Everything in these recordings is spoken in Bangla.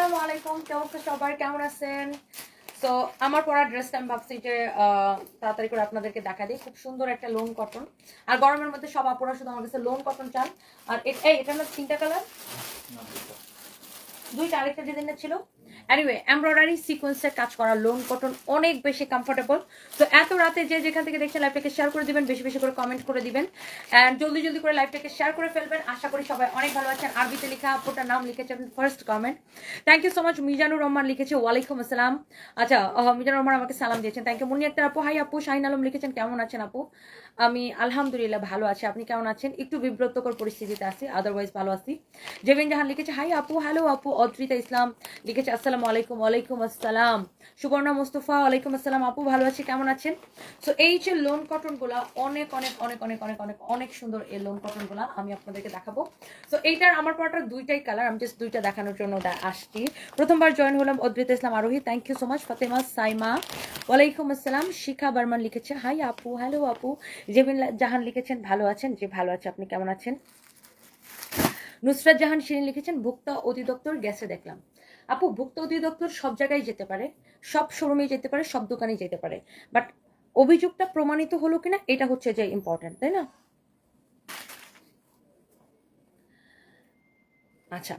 আসসালামু আলাইকুম, সবাই কেমন আছেন? সো আমার পরা ড্রেসটা আমি ভাবছি যে তাড়াতাড়ি করে আপনাদেরকে দেখা দিই। খুব সুন্দর একটা লোন কটন, আর গরমের মধ্যে সব আপুরা শুধু আমার কাছে লোন কটন চান। আর এটা না 3টা কালার, 2টা, আরেকটা ডিজাইনের ছিল। এনিওয়ে, এমব্রয়ডারি সিকোয়েন্সের কাজ করা লোন কটন অনেক বেশি কমফোর্টেবল। তো এত রাতে যে যেখান থেকে দেখছেন লাইভটাকে শেয়ার করে দিবেন, বেশি বেশি করে কমেন্ট করে দিবেন, এন্ড জলদি জলদি করে লাইভটাকে শেয়ার করে ফেলবেন। আশা করি সবাই অনেক ভালো আছেন। আরবিতে লেখা আপুটার নাম লিখেছেন first comment, thank you so much. Mizanur Rahman লিখেছে ওয়ালাইকুম আসসালাম। আচ্ছা, মিজানুর রহমান আমাকে সালাম দিয়েছেন, থ্যাংক ইউ। মুনি আক্তার আপু হাই আপু। শাহিন আলম লিখেছেন কেমন আছেন আপু? আমি আলহামদুলিল্লাহ ভালো আছি, আপনি কেমন আছেন? একটু বিব্রতকর পরিস্থিতিতে আছি, আদারওয়াইজ ভালো আছি। জেবিন জাহান লিখেছে হাই আপু। হ্যালো আপু। অদ্রিতা ইসলাম লিখেছে আসসালামু আলাইকুম। ওয়ালাইকুম আসসালাম। সুবর্ণা মুস্তফা ওয়ালাইকুম আসসালাম আপু, ভালো আছি, কেমন আছেন? সো এই যে লোন কটন গুলা অনেক অনেক অনেক অনেক অনেক অনেক অনেক সুন্দর। এই লোন কটন গুলা আমি আপনাদেরকে দেখাবো। সো এইটার আমার পরাটা 2টাই কালার, আমি জাস্ট 2টা দেখানোর জন্য আসছি। প্রথমবার জয়েন হলাম Adrita Islam Arohi, thank you so much. Fatema Saima ওয়ালাইকুম আসসালাম। শিখা বর্মন লিখেছে হাই আপু। হ্যালো আপু। জেবিন জাহান লিখেছেন ভালো আছেন, যে ভালো আছে, আপনি কেমন আছেন? নুসরাত জাহান শিরিন লিখেছেন ভোক্তা অধিদপ্তর গেছে দেখলাম। আপু, ভোক্তা অধিদপ্তর সব জায়গায় যেতে পারে, সব শোরুমে যেতে পারে, সব দোকানে যেতে পারে, বাট অভিযোগটা প্রমাণিত হলো কিনা এটা হচ্ছে যে ইম্পর্টেন্ট, তাই না? আচ্ছা,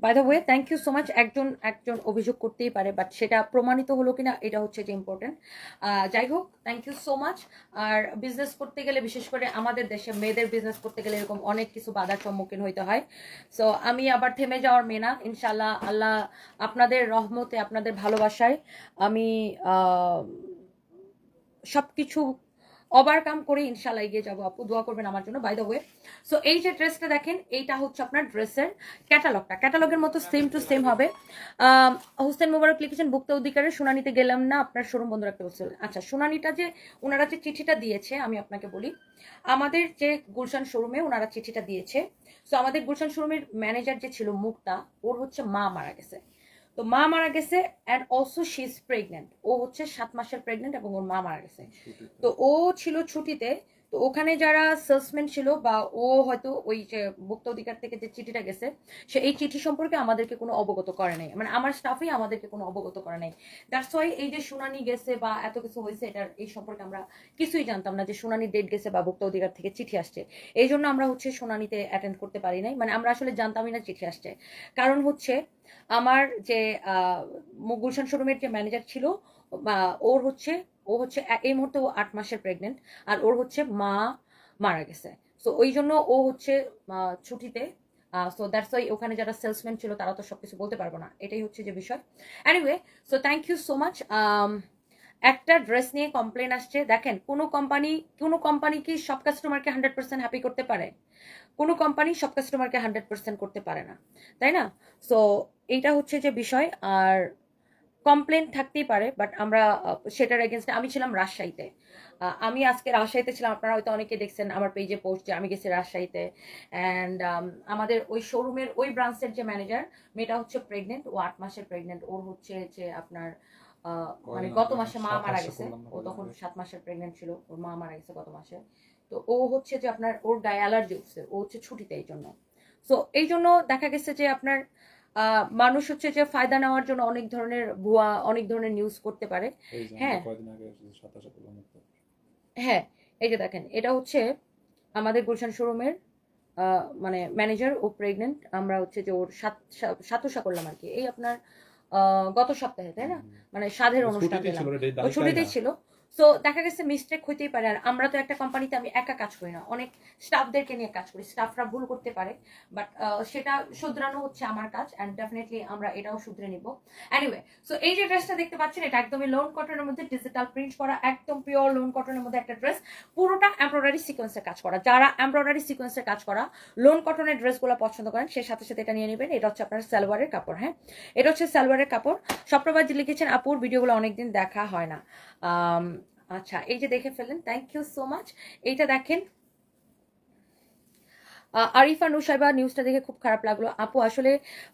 by the way thank you so much. একজন অভিযোগ করতেই পারে, বাট সেটা প্রমাণিত হলো কিনা এটা হচ্ছে যে ইম্পর্টেন্ট। যাই হোক, থ্যাংক ইউ সো মাচ। আর বিজনেস করতে গেলে, বিশেষ করে আমাদের দেশে মেয়েদের বিজনেস করতে গেলে এরকম অনেক কিছু বাধার সম্মুখীন হইতে হয়। সো আমি আবার থেমে যাওয়ার মেয়ে না, ইনশাল্লাহ আল্লাহ আপনাদের রহমতে, আপনাদের ভালোবাসায় আমি সবকিছু ওভারকাম করে ইনশাল্লাহ এগিয়ে যাবো। আপু দোয়া করবেন আমার জন্য, বাই দ্য ওয়ে। সো এই যে ড্রেসটা দেখেন, এইটা হচ্ছে আপনার ড্রেসের ক্যাটালগের মতো সেম টু সেম হবে। হোসেন মোবারক লিখেছেন ভুক্ত অধিকারের শুনানিতে গেলাম না, আপনার শোরুম বন্ধ রাখতে বলছিল। আচ্ছা, শুনানিটা যে ওনারা যে চিঠিটা দিয়েছে, আমি আপনাকে বলি, আমাদের যে গুলশান শোরুমে ওনারা চিঠিটা দিয়েছে। সো আমাদের গুলশান শোরুমের ম্যানেজার যে ছিল মুক্তা, ওর হচ্ছে মা মারা গেছে। তো মা মারা গেছে, and also she is pregnant. ও হচ্ছে 7 মাসের প্রেগনেন্ট, এবং ওর মা মারা গেছে। তো ও ছিল ছুটিতে। তো ওখানে যারা সেলসম্যান ছিল, বা ও হয়তো ওই যে ভোক্তা অধিকার থেকে যে চিঠিটা গেছে, সে এই চিঠি সম্পর্কে আমাদেরকে কোনো অবগত করে নাই, মানে আমার স্টাফই আমাদেরকে কোনো অবগত করে নাই। দ্যাটস ওয়াই এই যে শুনানি গেছে বা এত কিছু হয়েছে, এটার এই সম্পর্কে আমরা কিছুই জানতাম না, যে শুনানির ডেট গেছে বা ভোক্তা অধিকার থেকে চিঠি আসছে। এই জন্য আমরা হচ্ছে শুনানিতে অ্যাটেন্ড করতে পারি নাই, মানে আমরা আসলে জানতামই না চিঠি আসছে। কারণ হচ্ছে আমার যে গুলশান শোরুমের যে ম্যানেজার ছিল, ও হচ্ছে এই মুহূর্তে ও 8 মাসের প্রেগনেন্ট, আর ওর হচ্ছে মা মারা গেছে। সো ওই জন্য ও হচ্ছে ছুটিতে। সো দ্যাটস ওয়াই ওখানে যারা সেলসম্যান ছিল তারা তো সবকিছু বলতে পারবো না, এটাই হচ্ছে যে বিষয়। Anyway, so thank you so much. একটা ড্রেস নিয়ে কমপ্লেন আসছে। দেখেন, কোনো কোম্পানি কি সব কাস্টমারকে 100% হ্যাপি করতে পারে? কোনো কোম্পানি সব কাস্টমারকে 100% করতে পারে না, তাই না? সো এইটা হচ্ছে যে বিষয়। আর কমপ্লেন থাকতেই পারে, বাট আমরা সেটার এগেনস্টে, আমি ছিলাম রাজশাহীতে। আমি আজকে রাজশাহীতে ছিলাম, আপনারা হয়তো অনেকে দেখছেন আমার পেজে পোস্ট যে আমি গেছি রাজশাহীতে। অ্যান্ড আমাদের ওই শোরুমের ওই ব্রাঞ্চের যে ম্যানেজার, মেয়েটা হচ্ছে প্রেগনেন্ট, ও 8 মাসের প্রেগনেন্ট। ওর হচ্ছে যে আপনার মানে গত মাসে মা মারা গেছে। ও তখন 7 মাসের প্রেগনেন্ট ছিল, ওর মা মারা গেছে গত মাসে। তো ও হচ্ছে যে আপনার, ওর গায়ে অ্যালার্জি উঠছে, ও হচ্ছে ছুটিতে, এই জন্য। সো এই জন্য দেখা গেছে যে আপনার মানুষ হচ্ছে যে ফায়দা নেওয়ার জন্য অনেক ধরনের ভুয়া, অনেক ধরনের নিউজ করতে পারে। হ্যাঁ হ্যাঁ, এই যে দেখেন, এটা হচ্ছে আমাদের গুলশান শোরুমের মানে ম্যানেজার, ও প্রেগনেন্ট। আমরা হচ্ছে যে ওর সাতসা করলাম আর কি, এই আপনার গত সপ্তাহে, তাই না? মানে সাধের অনুষ্ঠান দিলাম, ও ছুটিতেই ছিল। সো দেখা গেছে মিস্টেক হইতেই পারে। আর আমরা তো একটা কোম্পানিতে আমি একা কাজ করি না, অনেক স্টাফদেরকে নিয়ে কাজ করি। স্টাফরা ভুল করতে পারে, বাট সেটা শুধরানো হচ্ছে আমার কাজ, অ্যান্ড ডেফিনেটলি আমরা এটাও শুধরে নিব। এনিওয়ে, সো এই যে ড্রেসটা দেখতে পাচ্ছেন, এটা একদমই লোন কটনের মধ্যে ডিজিটাল প্রিন্ট করা, একদম পিওর লোন কটনের মধ্যে একটা ড্রেস, পুরোটা এমব্রয়ডারি সিকোয়েন্সের কাজ করা। যারা এমব্রয়ডারি সিকোয়েন্সের কাজ করা লোন কটনের ড্রেসগুলো পছন্দ করেন, সেই সাথে সাথে এটা নিয়ে নেবেন। এটা হচ্ছে আপনার সালোয়ারের কাপড়। হ্যাঁ, এটা হচ্ছে সালোয়ারের কাপড়। স্বপ্নবাজি লিখেছেন আপুর ভিডিওগুলো অনেকদিন দেখা হয় না। আচ্ছা, এই যে দেখে ফেলেন, থ্যাংক ইউ সো মাচ। এইটা দেখেন, আরিফা নুসাইবা নিউজটা দেখে খুব খারাপ লাগলো আপু। আসলে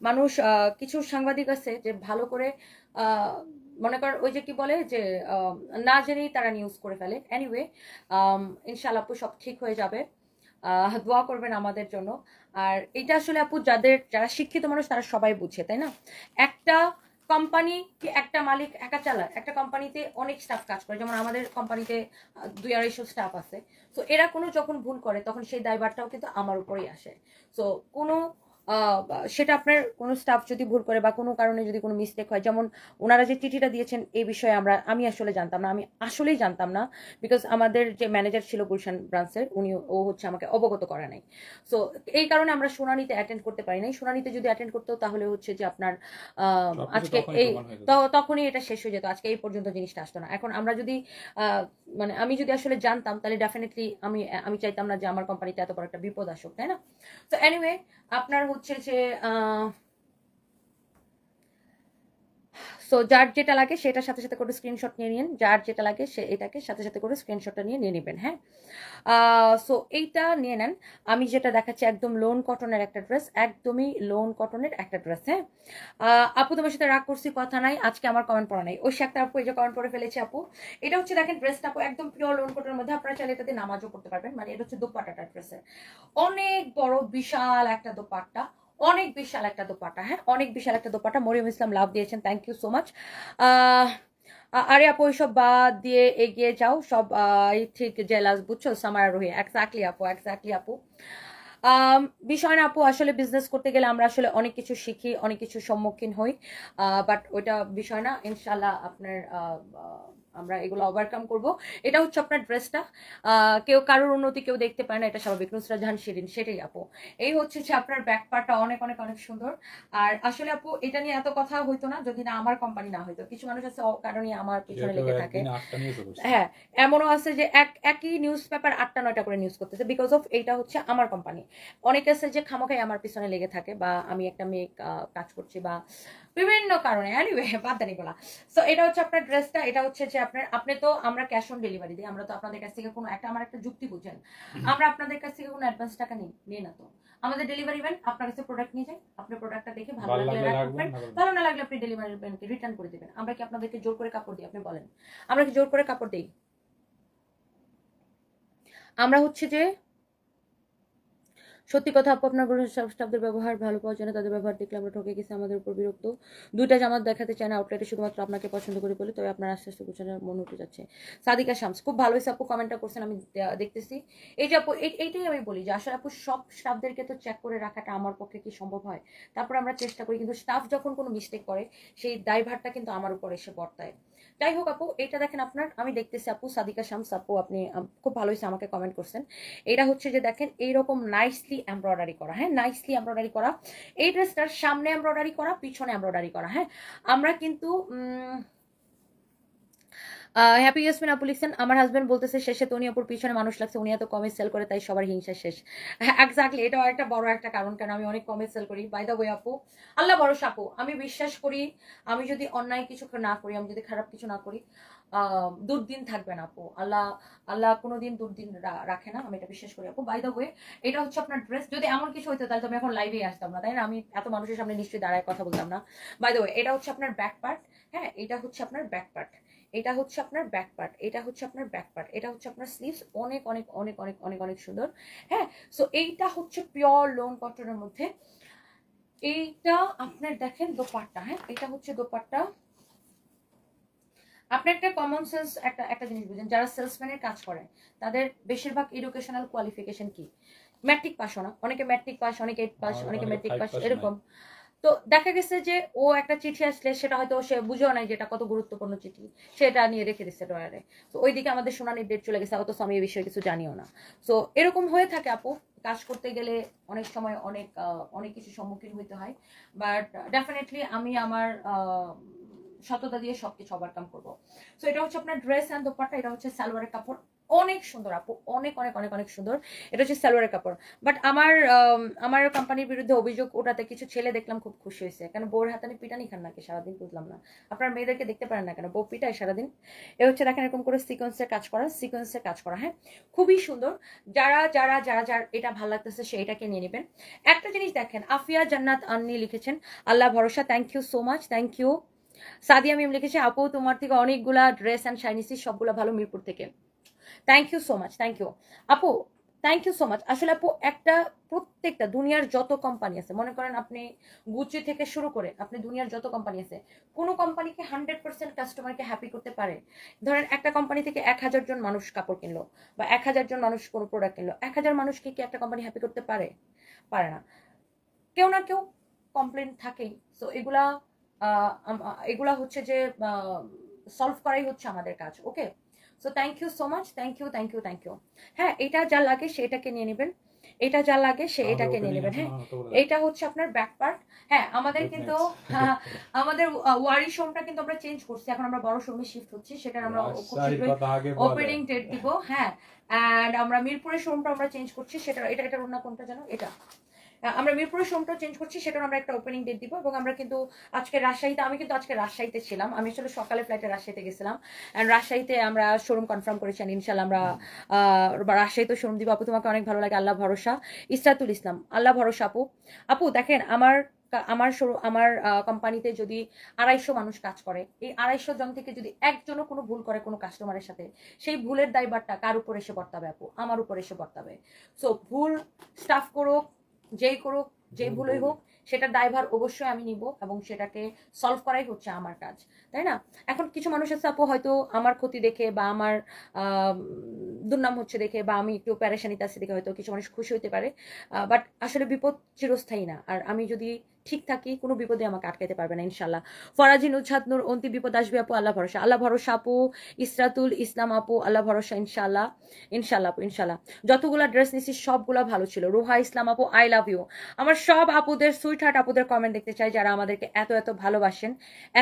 মানুষ, কিছু সাংবাদিক আছে যে ভালো করে মনে কর ওই যে কি বলে যে না জেনেই তারা নিউজ করে ফেলে। এনিওয়ে, ইনশাআল্লাহ আপু সব ঠিক হয়ে যাবে, দোয়া করবেন আমাদের জন্য। আর এটা আসলে আপু যারা শিক্ষিত মানুষ তারা সবাই বুঝে, তাই না? একটা কোম্পানি কি একটা মালিক একা চালায়? একটা কোম্পানিতে অনেক স্টাফ কাজ করে, যেমন আমাদের কোম্পানিতে 200-250 স্টাফ আছে। তো এরা কোনো যখন ভুল করে তখন সেই দায়ভারটাও কিন্তু আমার উপরেই আসে। তো কোনো সেটা আপনার কোনো স্টাফ যদি ভুল করে বা কোনো কারণে যদি কোনো মিস্টেক হয়, যেমন ওনারা যে চিঠিটা দিয়েছেন এই বিষয়ে আমি আসলে জানতাম না, আমি আসলেই জানতাম না, বিকজ আমাদের যে ম্যানেজার ছিল গুলশান ব্রাঞ্চের ও হচ্ছে আমাকে অবগত করা নাই। সো এই কারণে আমরা শুনানিতে অ্যাটেন্ড করতে পারি নাই। শুনানিতে যদি অ্যাটেন্ড করতো তাহলে হচ্ছে যে আপনার আজকে এই তখনই এটা শেষ হয়ে যেত, আজকে এই পর্যন্ত জিনিসটা আসতো না। এখন আমরা যদি মানে আমি যদি আসলে জানতাম তাহলে ডেফিনেটলি আমি চাইতাম না যে আমার কোম্পানিতে এত বড় একটা বিপদ আসুক, তাই না? তো এনিওয়ে আপনার হচ্ছে যে সো যার যেটা লাগে সেটার সাথে সাথে করে স্ক্রিনশট নিয়ে নিন, যার যেটা লাগে সে এটাকে সাথে সাথে করে স্ক্রিনশটটা নিয়ে নেবেন। হ্যাঁ, সো এইটা নিয়ে নেন। আমি যেটা দেখাচ্ছি একদম লোন কটনের একটা ড্রেস, একদমই লোন কটনের একটা ড্রেস। হ্যাঁ, আপু তোমার সাথে রাগ করছি কথা নাই, আজকে আমার কমেন্ট পড়া নাই। ওই একটা আপু এই যে কমেন্ট পড়ে ফেলেছে আপু। এটা হচ্ছে দেখেন ড্রেসটা আপু একদম পিওর লোন কটনের মধ্যে, আপনারা চাইলে এটাতে নামাজও পড়তে পারবেন। মানে এটা হচ্ছে দোপাট্টাটা ড্রেসের, অনেক বড় বিশাল একটা দোপাট্টা, অনেক বিশাল একটা দোপাট্টা। হ্যাঁ, অনেক বিশাল একটা দোপাট্টা। মরিয়ম ইসলাম লাভ দিয়েছেন, থ্যাংক ইউ সো মাচ। আরে আপু ওইসব বাদ দিয়ে এগিয়ে যাও, সব ঠিক জেলাস, বুঝছো? সামারা রুহি, এক্স্যাক্টলি আপু, এক্স্যাক্টলি আপু। বিষয় না আপু, আসলে বিজনেস করতে গেলে আমরা আসলে অনেক কিছু শিখি, অনেক কিছু সম্মুখীন হই, বাট ওইটা বিষয় না। ইনশাল্লাহ আপনার আমরা এগুলো ওভারকাম করব। এটা হচ্ছে আপনার ড্রেসটা, কেউ কারোর উন্নতি কেউ দেখতে পায় না, এটা স্বাভাবিক। নুসরাত জাহান শিরিন, সেটাই আপু। এই হচ্ছে যে আপনার ব্যাক পার্টটা অনেক অনেক অনেক সুন্দর। আর আসলে আপু এটা নিয়ে এত কথা হইতো না যদি না আমার কোম্পানি না হইতো। কিছু মানুষ আছে কারণে আমার পিছনে লেগে থাকে। হ্যাঁ, এমনও আছে যে একই নিউজ পেপার 8টা-9টা করে নিউজ করতেছে, বিকজ অফ এইটা হচ্ছে আমার কোম্পানি। অনেকে আছে যে খামোখাই আমার পিছনে লেগে থাকে, বা আমি একটা মেয়ে কাজ করছি বা বিভিন্ন কারণে। এনিওয়ে বাদ দেন এগুলা। সো এটা হচ্ছে আপনার ড্রেসটা। এটা হচ্ছে যে আপনি তো আমরা ক্যাশ অন ডেলিভারি দিই, আমরা তো আপনাদের কাছ থেকে কোনো আমার একটা যুক্তি বুঝেন, আমরা আপনাদের কাছ থেকে কোনো অ্যাডভান্স টাকা নিই না। তো আমাদের ডেলিভারি ম্যান আপনার কাছে প্রোডাক্ট নিয়ে যায়, আপনি প্রোডাক্টটা দেখে ভালো লাগলে রাখবেন, ভালো না লাগলে আপনি ডেলিভারি ম্যানকে রিটার্ন করে দিবেন। আমরা কি আপনাদেরকে জোর করে কাপড় দিই? আপনি বলেন, আমরা কি জোর করে কাপড় দিই? আমরা হচ্ছে যে সত্যি কথা আপু, আপনার স্টাফদের ব্যবহার ভালো পাওয়ার জন্য তাদের ব্যবহার দেখলে আমরা ঠকে গেছি, আমাদের উপর বিরক্ত। দুইটা জামাত দেখাতে চায় না আউটলেটে, শুধুমাত্র আপনাকে পছন্দ করে বলে, তবে আপনার আস্তে আস্তে গোছানোর মন উঠে যাচ্ছে। সাদিকা শামস, খুব ভালো হয়েছে আপু, কমেন্টটা করছেন আমি দেখতেছি। এই যে আপু এইটাই আমি বলি যে আসলে আপু সব স্টাফদেরকে তো চেক করে রাখাটা আমার পক্ষে কি সম্ভব হয়? তারপর আমরা চেষ্টা করি, কিন্তু স্টাফ যখন কোনো মিস্টেক করে সেই দায়ভারটা কিন্তু আমার উপর এসে বর্তায়। যাই হোক আপু, এটা দেখেন আপনার, আমি দেখতেছি আপু সাদিকা শামস আপু, আপনি খুব ভালো হয়েছে আমাকে কমেন্ট করছেন। এটা হচ্ছে যে দেখেন এইরকম নাইসলি এমব্রয়ডারি করা, হ্যাঁ, নাইসলি এমব্রয়ডারি করা। এই ড্রেসটার সামনে এমব্রয়ডারি করা, পিছনে এমব্রয়ডারি করা। হ্যাঁ, আমরা কিন্তু হ্যাপি ইয়াসমিন আপু লিখছেন, আমার হাজবেন্ড বলতেছে শেষে তো উনি আপুর পিছনে মানুষ লাগছে, উনি এত কমে সেল করে তাই সবার হিংসা শেষ। হ্যাঁ, এক্স্যাক্টলি, এটাও একটা বড় একটা কারণ, কেন আমি অনেক কমে সেল করি। বাই দ্য ওয়ে আপু, আল্লাহ ভরসা আপু, আমি বিশ্বাস করি আমি যদি অন্যায় কিছু না করি, আমি যদি খারাপ কিছু না করি, দুর্দিন থাকবে না আপু। আল্লাহ কোনোদিন দুর্দিন রাখে না, আমি এটা বিশ্বাস করি আপু। বাই দ্য ওয়ে, এটা হচ্ছে আপনার ড্রেস। যদি এমন কিছু হইতো তাহলে তো আমি এখন লাইভে আসতাম না, তাই না? আমি এত মানুষের সামনে নিশ্চয়ই দাঁড়ায় কথা বলতাম না। বাই দ্য ওয়ে, এটা হচ্ছে আপনার ব্যাক পার্ট। হ্যাঁ, এটা হচ্ছে আপনার ব্যাক পার্ট, এটা হচ্ছে আপনার ব্যাক পার্ট, এটা হচ্ছে আপনার ব্যাক পার্ট, এটা হচ্ছে আপনার স্লিভস। অনেক অনেক অনেক অনেক অনেক অনেক সুন্দর। হ্যাঁ, সো এইটা হচ্ছে পিওর লোন কটনের মধ্যে। এইটা আপনার দেখেন দোপাট্টা। হ্যাঁ, এটা হচ্ছে দোপাট্টা। আপনি একটা কমন সেন্স একটা জিনিস বুঝেন, যারা সেলসম্যানের কাজ করে তাদের বেশিরভাগ এডুকেশনাল কোয়ালিফিকেশন কি? ম্যাট্রিক পাস না, অনেকে ম্যাট্রিক পাস, অনেকে 8 পাস, অনেকে ম্যাট্রিক পাস, এরকম। তো দেখা গেছে যে ও একটা চিঠি আসলে সেটা হয়তো সে বুঝেও নাই যে এটা কত গুরুত্বপূর্ণ চিঠি, সেটা নিয়ে রেখে দিচ্ছে ড্রয়ারে। তো ওইদিকে আমাদের শুনানির ডেট চলে গেছে, অথচ আমি এই বিষয়ে কিছু জানিও না। তো এরকম হয়ে থাকে আপু, কাজ করতে গেলে অনেক সময় অনেক কিছু সম্মুখীন হইতে হয়, বাট ডেফিনেটলি আমি আমার সততা দিয়ে সবকিছু ওভারকাম করবো। তো এটা হচ্ছে আপনার ড্রেস অ্যান্ড দোপাট্টা। এটা হচ্ছে সালোয়ারের কাপড়, অনেক সুন্দর আপু, অনেক অনেক অনেক অনেক সুন্দর। এটা হচ্ছে সালোয়ারের কাপড়। বাট আমার কোম্পানির বিরুদ্ধে অভিযোগ ওটাতে কিছু ছেলে দেখলাম খুব খুশি হয়েছে, কেন বউর হাতানি পিটানি খান নাকি সারাদিন? বুঝলাম না, আপনার মেয়েদেরকে দেখতে পারেন না কেন বউ পিটায় সারাদিন? এ হচ্ছে দেখেন এরকম করে সিকোয়েন্সের কাজ করা, সিকোয়েন্সের কাজ করা। হ্যাঁ, খুবই সুন্দর। যারা এটা ভালো লাগতেছে সে এটাকে নিয়ে নেবেন। একটা জিনিস দেখেন, আফিয়া জান্নাত আন্নি লিখেছেন, আল্লাহ ভরসা, thank you so much, thank you. Sadia Mim লিখেছে, আপু তোমার থেকে অনেকগুলা ড্রেস অ্যান্ড শাইনিসি, সবগুলা ভালো, মিরপুর থেকে। Thank you so much, thank you আপু। Thank you so much. আসলে আপু একটা প্রত্যেকটা দুনিয়ার যত কোম্পানি আছে, মনে করেন আপনি গুচি থেকে শুরু করে আপনি দুনিয়ার যত কোম্পানি আছে, কোনো কোম্পানিকে 100% কাস্টমারকে হ্যাপি করতে পারে? ধরেন একটা কোম্পানি থেকে 1000 জন মানুষ কাপড় কিনলো বা 1000 জন মানুষ কোনো প্রোডাক্ট কিনলো, 1000 মানুষকে কি একটা কোম্পানি হ্যাপি করতে পারে? পারে না। কেউ না কেউ কমপ্লেন থাকেই। সো এগুলা এগুলা হচ্ছে যে সলভ করাই হচ্ছে আমাদের কাজ। Okay, so thank you so much, thank you thank you thank you. হ্যাঁ, এটা যা লাগে সে এটাকে নিয়ে নেবেন, এটা যা লাগে সে এটাকে নিয়ে নেবেন। হ্যাঁ, এটা হচ্ছে আপনার ব্যাক পার্ট। হ্যাঁ, আমাদের কিন্তু আমাদের ওয়ারি শোরুমটা কিন্তু আমরা চেঞ্জ করছি, এখন আমরা বড় শোরুমে শিফট হচ্ছি, সেটা আমরা খুব শীঘ্রই ওপেনিং ডেট দিব। হ্যাঁ, এন্ড আমরা মিরপুরের শোরুমটা আমরা চেঞ্জ করছি, সেটা এটার অন্য কোনটা জানো, এটা আমরা মিরপুরের শোরুমটা চেঞ্জ করছি, সেটার আমরা একটা ওপেনিং ডেট দিব। এবং আমরা কিন্তু আজকে রাজশাহীতে, আমি কিন্তু আজকে রাজশাহীতে ছিলাম, আমি আসলে সকালে ফ্লাইটে রাজশাহীতে গেছিলাম, এন্ড রাজশাহীতে আমরা শোরুম কনফার্ম করেছি, ইনশাল্লাহ আমরা রাজশাহীতে শোরুম দিব। আপু তোমাকে অনেক ভালো লাগে, আল্লাহ ভরসা। ইসরাতুল ইসলাম, আল্লাহ ভরসা আপু। আপু দেখেন, আমার আমার কোম্পানিতে যদি 250 মানুষ কাজ করে, এই 250 জন থেকে যদি একজনও কোনো ভুল করে কোনো কাস্টমারের সাথে, সেই ভুলের দায়ভারটা কার উপর এসে বর্তাবে আপু? আমার উপর এসে বর্তাবে। সো ভুল স্টাফ করুক, যেই করুক, যে ভুলই হোক, সেটার দায়ভার অবশ্যই আমি নিব এবং সেটাকে সলভ করাই হচ্ছে আমার কাজ, তাই না? এখন কিছু মানুষ আছে আপু, হয়তো আমার ক্ষতি দেখে বা আমার দুর্নাম হচ্ছে দেখে বা আমি একটু প্যারেশানিতে আছি দেখে হয়তো কিছু মানুষ খুশি হতে পারে, বাট আসলে বিপদ চিরস্থায়ী না। আর আমি যদি ঠিক থাকি, কোনো বিপদে আমাকে আটকাতে পারবে না ইনশাল্লাহ। ফরাজি নুজহাত নূর, অন্তিম বিপদ আসবে আপু, আল্লাহ ভরসা। আল্লাহ ভরসা আপু। ইসরাতুল ইসলাম আপু, আল্লাহ ভরসা, ইনশাল্লাহ ইনশাল্লাহ আপু, ইনশাল্লাহ। যতগুলা ড্রেস নিছি সবগুলা ভালো ছিল। রুহা ইসলাম আপু, আই লাভ ইউ। আমার সব আপুদের, সুইট হার্ট আপুদের কমেন্ট দেখতে চাই, যারা আমাদেরকে এত এত ভালোবাসেন,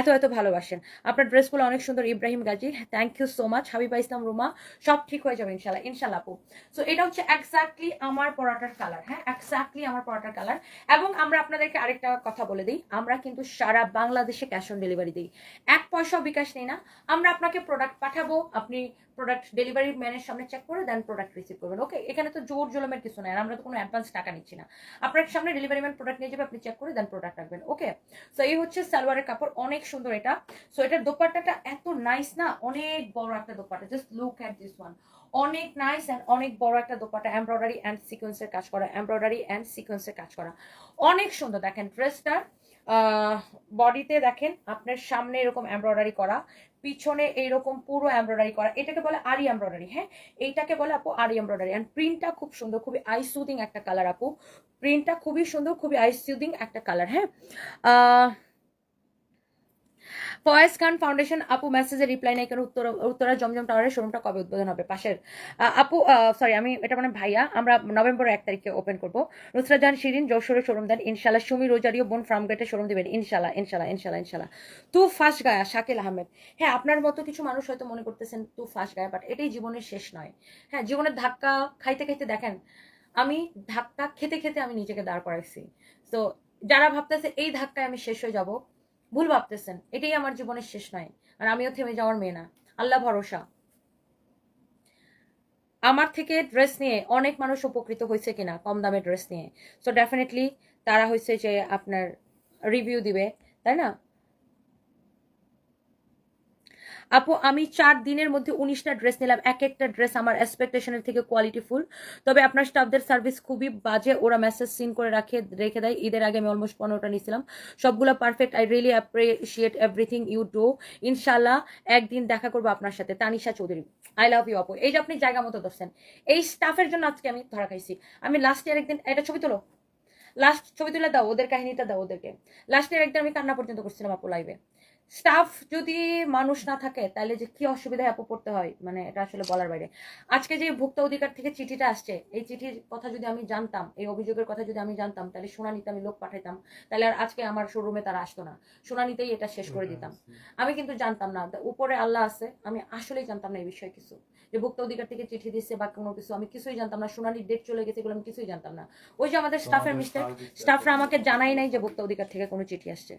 এত এত ভালোবাসেন। আপনার ড্রেসগুলো অনেক সুন্দর। Ibrahim Gazi, thank you so much. Habiba Islam Ruma, সব ঠিক হয়ে যাবে ইনশাল্লাহ, ইনশাল্লাহ আপু। সো এটা হচ্ছে এক্স্যাক্টলি আমার পরাটার কালার। হ্যাঁ, এক্স্যাক্টলি আমার পরাটার কালার। এবং আমরা আপনাদেরকে আরেকটা কথা বলে দিই, আমরা কিন্তু সারা বাংলাদেশে ক্যাশ অন ডেলিভারি দিই, 1 পয়সাও বিকাশ নেই না। আমরা আপনাকে প্রোডাক্ট পাঠাবো, আপনি প্রোডাক্ট ডেলিভারি ম্যানের সামনে চেক করে দেন প্রোডাক্ট রিসিভ করবেন। ওকে, এখানে তো জোর জুলুমের কিছু নাই, আর আমরা তো কোনো অ্যাডভান্স টাকা নিচ্ছি না। আপনার সামনে ডেলিভারি ম্যান প্রোডাক্ট নিয়ে যাবে, আপনি চেক করে দেন প্রোডাক্ট রাখবেন। ওকে, সো এই হচ্ছে সালোয়ারের কাপড়, অনেক সুন্দর এটা। সো এটার দোপাট্টাটা এত নাইস না, অনেক বড় একটা dupatta, just look at this one, অনেক নাইস এন্ড অনেক বড় একটা দোপাট্টা, এমব্রয়ডারি এন্ড সিকোয়েন্সের কাজ করা, এমব্রয়ডারি এন্ড সিকোয়েন্সের কাজ করা, অনেক সুন্দর। দেখেন ড্রেসটার বডিতে দেখেন, আপনার সামনে এরকম এমব্রয়ডারি করা, পিছনে এইরকম পুরো এমব্রয়ডারি করা, এটাকে বলে আরি এমব্রয়ডারি। হ্যাঁ, এইটাকে বলে আপু আরি এমব্রয়ডারি। এন্ড প্রিন্টটা খুব সুন্দর, খুবই আই সুদিং একটা কালার আপু, প্রিন্টটা খুবই সুন্দর, খুবই আই সুদিং একটা কালার। হ্যাঁ, ফয়েজ খান ফাউন্ডেশন আপু, মেসেজে রিপ্লাই নাই কেন? উত্তরা জমজম টাওয়ারের শোরুমটা কবে উদ্বোধন হবে? পাশের আপু, সরি আমি এটা মানে ভাইয়া, আমরা নভেম্বর 1 তারিখে ওপেন করবো। নুসরাত জাহান শিরিন, যশোরে শোরুম দেন ইনশাল্লাহ। সুমি রোজারিও বোন ফার্মগেটে শোরুম দিবেন ইনশাল্লাহ, ইনশাল্লাহ ইনশাল্লাহ ইনশাল্লাহ। তু ফাঁস গায়া, শাকিল আহমেদ। হ্যাঁ, আপনার মতো কিছু মানুষ হয়তো মনে করতেছেন তু ফাঁস গায়া, বাট এটাই জীবনের শেষ নয়। হ্যাঁ, জীবনের ধাক্কা খাইতে খাইতে দেখেন, আমি ধাক্কা খেতে খেতে আমি নিজেকে দাঁড় করাইছি। তো যারা ভাবতেছে এই ধাক্কায় আমি শেষ হয়ে যাব, ভুল ভাবতেছেন, এটাই আমার জীবনের শেষ নয়। আর আমিও থেমে যাওয়ার মেয়ে না, আল্লাহ ভরসা। আমার থেকে ড্রেস নিয়ে অনেক মানুষ উপকৃত হয়েছে কিনা কম দামে ড্রেস নিয়ে, সো ডেফিনেটলি তারা হয়েছে যে আপনার রিভিউ দিবে, তাই না? আপু আমি 4 দিনের মধ্যে 19টা ড্রেস নিলাম, এক একটা ড্রেস আমার এক্সপেকটেশনের থেকে কোয়ালিটিফুল, তবে আপনার স্টাফদের সার্ভিস খুবই বাজে, ওরা মেসেজ সিন করে রেখে দেয়। ঈদের আগে আমি অলমোস্ট 15টা নিয়েছিলাম, সবগুলো perfect. I really appreciate everything you do. ইনশাল্লাহ একদিন দেখা করবো আপনার সাথে। Tanisha Chowdhury, I love you আপু। এই যে আপনি জায়গা মতো ধরছেন, এই স্টাফের জন্য আজকে আমি ধরা খাইছি। আমি লাস্ট ইয়ার একদিন, এটা ছবি তোলো, লাস্ট ছবি তুলে দাও, ওদের কাহিনীটা দাও ওদেরকে। লাস্ট ইয়ার একদিন আমি কান্না পর্যন্ত করছিলাম আপু লাইভে। স্টাফ যদি মানুষ না থাকে তাহলে যে কি অসুবিধায় আপু পড়তে হয়, মানে এটা আসলে বলার বাইরে। আজকে যে ভোক্তা অধিকার থেকে চিঠিটা আসছে, এই চিঠির কথা যদি আমি জানতাম, এই অভিযোগের কথা যদি আমি জানতাম, তাহলে শুনানিতে আমি লোক পাঠাইতাম, তাহলে আর আজকে আমার শোরুমে তারা আসতো না, শুনানিতেই এটা শেষ করে দিতাম। আমি কিন্তু জানতাম না, উপরে আল্লাহ আছে, আমি আসলেই জানতাম না এই বিষয়ে কিছু, যে ভোক্তা অধিকার থেকে চিঠি দিচ্ছে বা কোনো কিছু, আমি কিছুই জানতাম না। শুনানির ডেট চলে গেছে, এগুলো আমি কিছুই জানতাম না। ওই যে আমাদের স্টাফের মিস্টেক, স্টাফরা আমাকে জানাই নাই যে ভোক্তা অধিকার থেকে কোনো চিঠি আসছে।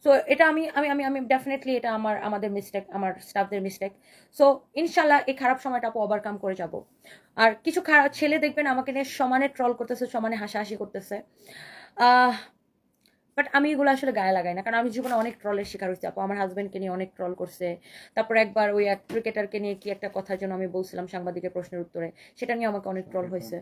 সো এটা আমি আমি আমি আমি ডেফিনেটলি এটা আমাদের মিস্টেক, আমার স্টাফদের মিস্টেক। সো ইনশাল্লাহ এই খারাপ সময়টা আপু ওভারকাম করে যাব। আর কিছু খারাপ ছেলে দেখবেন আমাকে নিয়ে সমানে ট্রল করতেছে, সমানে হাসাহাসি করতেছে। বাট আমি এগুলো আসলে গায়ে লাগাই না, কারণ আমি জীবনে অনেক ট্রলের শিকার হয়েছি আপু। আমার হাজবেন্ডকে নিয়ে অনেক ট্রল করছে, তারপর একবার ওই এক ক্রিকেটারকে নিয়ে কি একটা কথার জন্য আমি বলছিলাম সাংবাদিকের প্রশ্নের উত্তরে, সেটা নিয়ে আমাকে অনেক ট্রল হয়েছে।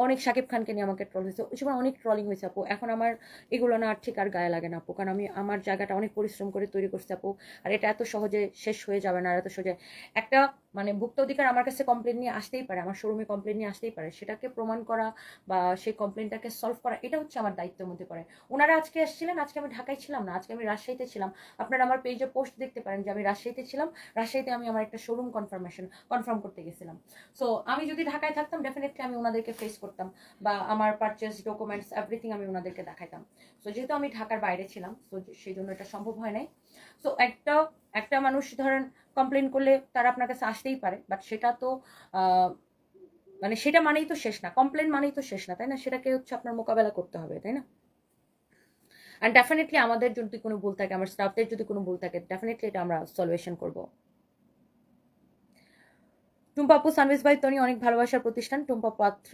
অনেক শাকিব খানকে নিয়ে আমাকে ট্রল হয়েছে, ওই সময় অনেক ট্রলিং হয়েছে আপু। এখন আমার এগুলো না আর ঠিক আর গায়ে লাগে না আপু, কারণ আমি আমার জায়গাটা অনেক পরিশ্রম করে তৈরি করছি আপু। আর এটা এত সহজে শেষ হয়ে যাবে না, আর এত সহজে একটা মানে ভুক্ত অধিকার আমার কাছে কমপ্লেন নিয়ে আসতেই পারে, আমার শোরুমে কমপ্লেন নিয়ে আসতেই পারে, সেটাকে প্রমাণ করা বা সেই কমপ্লেনটাকে সলভ করা, এটা হচ্ছে আমার দায়িত্বের মধ্যে পড়ে। ওনারা আজকে এসেছিলেন, আজকে আমি ঢাকায় ছিলাম না, আজকে আমি রাজশাহীতে ছিলাম। আপনারা আমার পেজে পোস্ট দেখতে পারেন যে আমি রাজশাহীতে ছিলাম, রাজশাহীতে আমি আমার একটা শোরুম কনফার্ম করতে গেছিলাম। সো আমি যদি ঢাকায় থাকতাম ডেফিনেটলি আমি ওনাদেরকে ফেস করতাম, বা আমার পারচেস ডকুমেন্টস এভরিথিং আমি ওনাদেরকে দেখাইতাম। সো যেহেতু আমি ঢাকার বাইরে ছিলাম, সো সেই জন্য এটা সম্ভব হয় নাই। সো একটা মানুষ ধরেন কমপ্লেন করলে তারা আপনার কাছে আসতেই পারে, বাট সেটা তো মানে সেটা মানেই তো শেষ না, কমপ্লেন মানেই তো শেষ না, তাই না? সেটাকে হচ্ছে আপনার মোকাবেলা করতে হবে, তাই না? অ্যান্ড ডেফিনেটলি আমাদের যদি কোনো ভুল থাকে, আমার স্টাফদের যদি কোনো ভুল থাকে, ডেফিনেটলি এটা আমরা সলিউশন করবো। টুম্পা আপু, সানভিস ভাই তনি অনেক ভালোবাসার প্রতিষ্ঠান। টুম্পা পাত্র,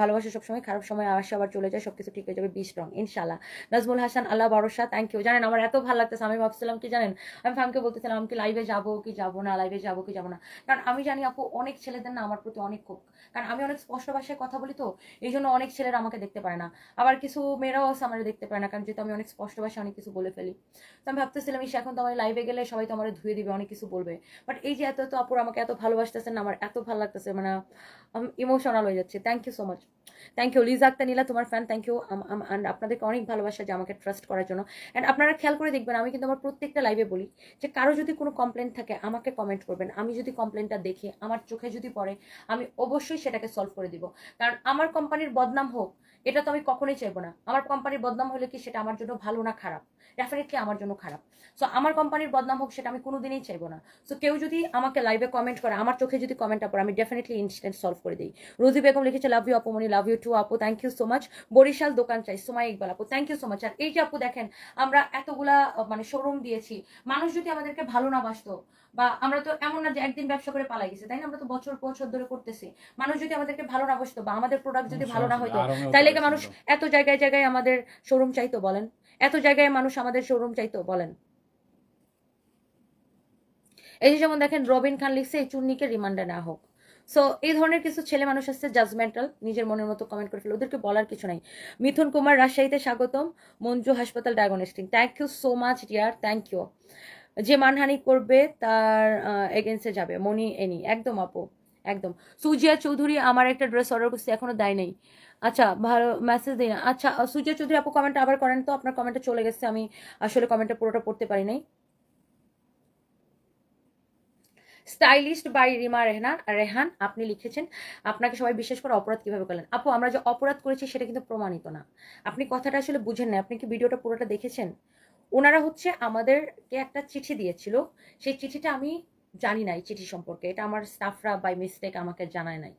ভালোবাসা সবসময়, খারাপ সময় আসে আবার চলে যায়, সবকিছু ঠিক হয়ে যাবে, বি স্ট্রং ইনশাল্লাহ। নাজমুল হাসান, আল্লাহ ভরসা, থ্যাংক ইউ। জানেন আমার এত ভালো লাগতেছে, আমি ভাবছিলাম কি জানেন, আমি ফ্যামকে বলতেছিলাম আমি কি লাইভে যাবো কি যাবো না, লাইভে যাবো কি যাবো না, কারণ আমি জানি আপু অনেক ছেলেদের না আমার প্রতি অনেক ক্ষোভ, কারণ আমি অনেক স্পষ্ট ভাষায় কথা বলি, তো এই জন্য অনেক ছেলেরা আমাকে দেখতে পারে না। আবার কিছু মেয়েরাও আছে আমার দেখতে পারে না, কারণ যেহেতু আমি অনেক স্পষ্ট ভাষায় অনেক কিছু বলে ফেলি। তো আমি ভাবতেছিলাম এখন তো আমার লাইভে গেলে সবাই তো আমার ধুয়ে দিবে, অনেক কিছু বলবে, বাট এই যে এত এত আপুর আমাকে এত ভালোবাসতেছেন, আমার এত ভালো লাগতেছে, মানে আমি ইমোশনাল হয়ে যাচ্ছে। Thank you so much, thank you. Liza Akter Nila তোমার ফ্যান, থ্যাংক ইউ। অ্যান্ড আপনাদেরকে অনেক ভালোবাসা যে আমাকে ট্রাস্ট করার জন্য। অ্যান্ড আপনারা খেয়াল করে দেখবেন, আমি কিন্তু আমার প্রত্যেকটা লাইভে বলি যে কারো যদি কোনো কমপ্লেন থাকে আমাকে কমেন্ট করবেন, আমি যদি কমপ্লেনটা দেখি আমার চোখে যদি পড়ে আমি অবশ্যই সেটাকে সলভ করে দিব। কারণ আমার কোম্পানির বদনাম হোক এটা তো আমি কখনোই চাইবো না। আমার কোম্পানির বদনাম হলে কি সেটা আমার জন্য ভালো না খারাপ? ডেফিনেটলি আমার জন্য খারাপ। সো আমার কোম্পানির বদনাম হোক সেটা আমি কোনোদিনই চাইবো না। সো কেউ যদি আমাকে লাইভে কমেন্ট করে, আমার চোখে যদি কমেন্টটা পড়ে, আমি ডেফিনেটলি ইনস্ট্যান্ট সলভ করে দিই। রোজি বেগম লিখেছে লাভ ইউ আপু মনি, লাভ ইউ টু আপু, thank you so much. Barishal দোকান চাই, সোমাই ইকবাল আপু, থ্যাংক ইউ সো মাচ। আর এই যে আপু দেখেন আমরা এতগুলা মানে শোরুম দিয়েছি, মানুষ যদি আমাদেরকে ভালো না বাসতো, বা আমরা তো এমন না যে একদিন ব্যবসা করে পালাই গেছে, তাই না? আমরা তো বছর বছর ধরে করতেছি। মানুষ যদি আমাদেরকে ভালো না বসতো বা আমাদের প্রোডাক্ট যদি ভালো না হতো, তাইলে কি মানুষ এত জায়গায় জায়গায় আমাদের শোরুম চাইতো বলেন? এত জায়গায় মানুষ আমাদের শোরুম চাইতো বলেন? এই যে যেমন দেখেন রবিন খান লিখছে এই চুন্নিকে রিমান্ডে নেওয়া হোক। সো এই ধরনের কিছু ছেলে মানুষ আছে জাজমেন্টাল, নিজের মনের মতো কমেন্ট করে ফেলে, ওদেরকে বলার কিছু নাই। মিথুন কুমার, রাজশাহীতে স্বাগতম। মঞ্জু হাসপাতাল diagnostic, thank you so much dear, thank you. যে মানহানি করবে তার এগেন্সে যাবে, মনি এনি, একদম আপু একদম। সুজিয়া চৌধুরী, আমার একটা ড্রেস অর্ডার করছি এখনো দেয় নাই। আচ্ছা ভালো, মেসেজ দিই না। আচ্ছা সুজিয়া চৌধুরী আপু কমেন্ট আবার করেন তো, আপনার কমেন্টে চলে গেছে, আমি আসলে কমেন্টটা পুরোটা পড়তে পারি নাই। স্টাইলিস্ট বাই রিমা রেহান আপনি লিখেছেন আপনাকে সবাই বিশ্বাস করে অপরাধ কিভাবে করলেন। আপু আমরা যে অপরাধ করেছি সেটা কিন্তু প্রমাণিত না, আপনি কথাটা আসলে বুঝেন না। আপনি কি ভিডিওটা পুরোটা দেখেছেন? ওনারা হচ্ছে আমাদেরকে একটা চিঠি দিয়েছিল, সেই চিঠিটা আমি জানি না, এই চিঠি সম্পর্কে এটা আমার স্টাফরা বাই মিস্টেক আমাকে জানায় নাই,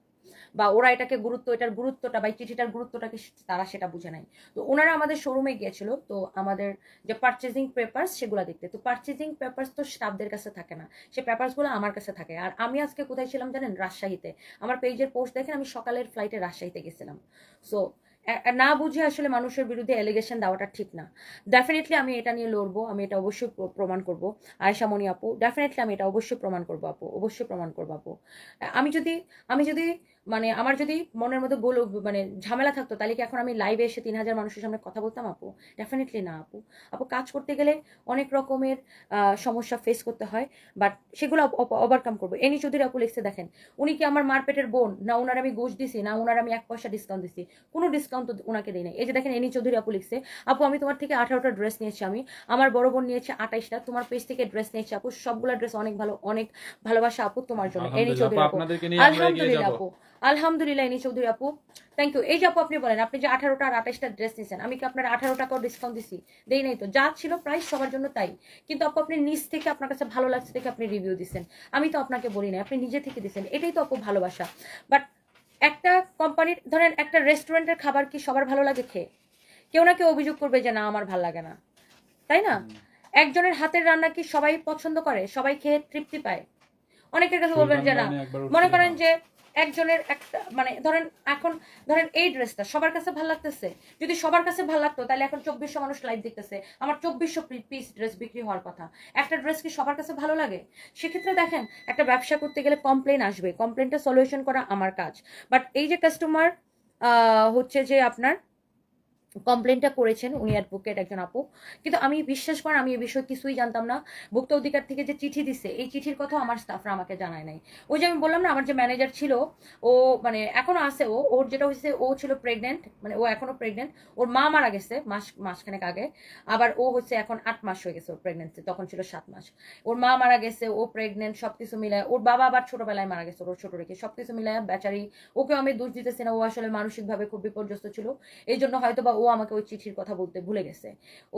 বা ওরা এটাকে এটার গুরুত্বটা বা চিঠিটার গুরুত্বটাকে তারা সেটা বুঝে নাই। তো ওনারা আমাদের শোরুমে গিয়েছিল, তো আমাদের যে পারচেজিং পেপারস সেগুলো দেখতে, তো পারচেজিং পেপারস তো স্টাফদের কাছে থাকে না, সেই পেপারসগুলো আমার কাছে থাকে। আর আমি আজকে কোথায় ছিলাম জানেন? রাজশাহীতে। আমার পেজের পোস্ট দেখেন, আমি সকালের ফ্লাইটে রাজশাহীতে গেছিলাম। সো না বুঝে আসলে মানুষের বিরুদ্ধে এলিগেশন দেওয়াটা ঠিক না। ডেফিনেটলি আমি এটা নিয়ে লড়বো, আমি এটা অবশ্যই প্রমাণ করবো। আয়েশা মনি আপু, ডেফিনেটলি আমি এটা অবশ্যই প্রমাণ করবো আপু, অবশ্যই প্রমাণ করবো আপু। আমি যদি মানে আমার যদি মনের মধ্যে মানে ঝামেলা থাকতো, তাহলে কি এখন আমি লাইভে এসে 3000 মানুষের সামনে কথা বলতাম আপু? ডেফিনেটলি না আপু। আপু কাজ করতে গেলে অনেক রকমের সমস্যা ফেস করতে হয়, বাট সেগুলো ওভারকাম করবো। এনি চৌধুরী আপু লিখছে দেখেন, উনি কি আমার মারপেটের বোন না? ওনার আমি ঘুষ দিছি না? ওনার আমি 1 পয়সা ডিসকাউন্ট দিছি? কোনো ডিসকাউন্ট তো ওনাকে দিই নাই। এই যে দেখেন এনি চৌধুরী আপু লিখছে, আপু আমি তোমার থেকে 18টা ড্রেস নিয়েছি, আমি আমার বড় বোন নিয়েছে 28টা, তোমার পেজ থেকে ড্রেস নিয়েছি আপু, সবগুলা ড্রেস অনেক ভালো, অনেক ভালোবাসা আপু তোমার জন্য। এনি চৌধুরী আপু, আলহামদুলিল্লাহ আপু, আলহামদুলিল্লাহ এনি চৌধুরী আপু, থ্যাংক ইউ। এই যে আপু আপনি বলেন আপনি যে 18টা আর 28টা ড্রেস নিয়েছেন, আমি কি আপনার 18 টাকাও ডিসকাউন্ট দিছি? দেই নাই তো, যা ছিল প্রাইস সবার জন্য তাই। কিন্তু আপু আপনি নিজ থেকে আপনার কাছে ভালো লাগছে দেখে আপনি রিভিউ দিচ্ছেন, আমি তো আপনাকে বলি না, আপনি নিজে থেকে দিচ্ছেন, এটাই তো আপু ভালোবাসা। বাট একটা কোম্পানির ধরেন একটা রেস্টুরেন্টের খাবার কি সবার ভালো লাগে খেয়ে? কেউ না কেউ অভিযোগ করবে যে না আমার ভালো লাগে না, তাই না? একজনের হাতের রান্না কি সবাই পছন্দ করে, সবাই খেয়ে তৃপ্তি পায়? অনেকের কাছে বলবেন যে না, মনে করেন যে একজনের একটা মানে ধরেন এখন ধরেন এই ড্রেসটা সবার কাছে ভালো লাগতেছে, যদি সবার কাছে ভালো লাগতো তাহলে এখন 2400 মানুষ লাইভ দেখতেছে, আমার 2400 পিস ড্রেস বিক্রি হওয়ার কথা। একটা ড্রেস কি সবার কাছে ভালো লাগে? সেক্ষেত্রে দেখেন একটা ব্যবসা করতে গেলে কমপ্লেন আসবে, কমপ্লেনটা সলিউশন করা আমার কাজ। বাট এই যে কাস্টমার হচ্ছে যে আপনার কমপ্লেনটা করেছেন, উনি অ্যাডভোকেট একজন আপু, কিন্তু আমি বিশ্বাস করেন আমি এই বিষয়ে কিছুই জানতাম না। ভোক্তা অধিকার থেকে যে চিঠি দিছে এই চিঠির কথা আমার স্টাফরা আমাকে জানায় নাই। ওই যে আমি বললাম না আমার যে ম্যানেজার ছিল ও মানে এখনো আছে, ওর যেটা হয়েছে ও ছিল প্রেগনেন্ট, মানে ও এখনো প্রেগনেন্ট, ওর মা মারা গেছে মাসখানেক আগে, আবার ও হচ্ছে এখন 8 মাস হয়ে গেছে ওর প্রেগনেন্সি, তখন ছিল 7 মাস। ওর মা মারা গেছে, ও প্রেগনেন্ট, সবকিছু মিলায় ওর বাবা আবার ছোটবেলায় মারা গেছে ওর ছোট রেখে, সবকিছু মিলায় বেচারি, ওকে আমি দোষ দিতেছি না, ও আসলে মানসিকভাবে খুব বিপর্যস্ত ছিল, এই জন্য হয়তো বা ও আমাকে ওই চিঠির কথা বলতে ভুলে গেছে।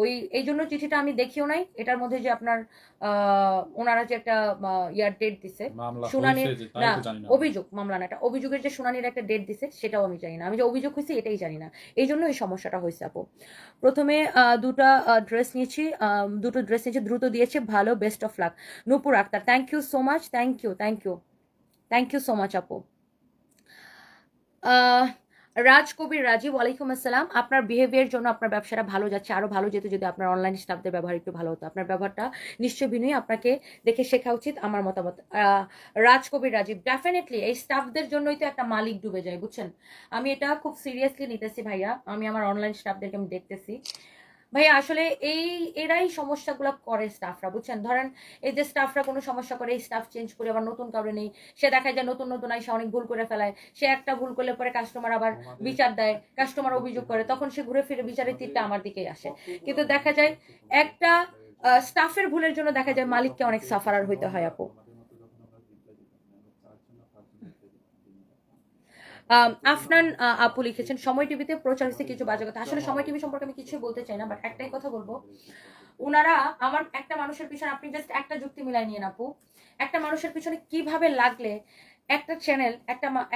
ওই এই জন্য চিঠিটা আমি দেখিও নাই। এটার মধ্যে যে আপনার ওনারা যে একটা ইয়ার ডেট দিছে শুনানির, না অভিযোগ মামলা না, এটা অভিযোগের যে শুনানির একটা ডেট দিছে সেটাও আমি জানি না, আমি যে অভিযোগ হয়েছে এটাই জানি না, এই জন্য এই সমস্যাটা হয়েছে আপু। প্রথমে দুটো ড্রেস নিয়েছি, দ্রুত দিয়েছে, ভালো, best of luck. Nupur Akter, thank you so much, thank you thank you so much আপু। রাজ কবির রাজীব, ওয়ালাইকুম আসসালাম। আপনার বিহেভিয়ার জন্য আপনার ব্যবসাটা ভালো যাচ্ছে, আরো ভালো যেত যদি আপনার অনলাইন স্টাফদের ব্যবহার একটু ভালো হতো। আপনার ব্যবহারটা নিশ্চয়ই বিনয়ী, আপনাকে দেখে শেখা উচিত, আমার মতামত। রাজ কবির রাজীব, ডেফিনেটলি এই স্টাফদের জন্যই তো একটা মালিক ডুবে যায়, বুঝছেন? আমি এটা খুব সিরিয়াসলি নিতেছি ভাইয়া, আমি আমার অনলাইন স্টাফদেরকে আমি দেখতেছি ভাইয়া, আসলে এরাই সমস্যাগুলো করে স্টাফরা, বুঝছেন? ধরেন এই যে স্টাফরা কোনো সমস্যা করে, এই স্টাফ চেঞ্জ করে আবার নতুন কাউরে নেই, সে দেখায় যে নতুন নতুন আইসা অনেক ভুল করে ফেলায়, সে একটা ভুল করলে পরে কাস্টমার আবার বিচার দেয়, কাস্টমার অভিযোগ করে, তখন সে ঘুরে ফিরে বিচারের তীরটা আমার দিকেই আসে। কিন্তু দেখা যায় একটা স্টাফের ভুলের জন্য দেখা যায় মালিককে অনেক সাফারার হইতে হয় আপু। আফনান আপু লিখেছেন, সময় টিভিতে প্রচার হচ্ছে কিছু বাজে কথা। আসলে সময় টিভি সম্পর্কে আমি কিছুই বলতে চাই না, বাট একটাই কথা বলবো, ওনারা আমার একটা মানুষের পিছনে, আপনি জাস্ট একটা যুক্তি মিলাই নিয়ে আপু, একটা মানুষের পিছনে কিভাবে লাগলে একটা চ্যানেল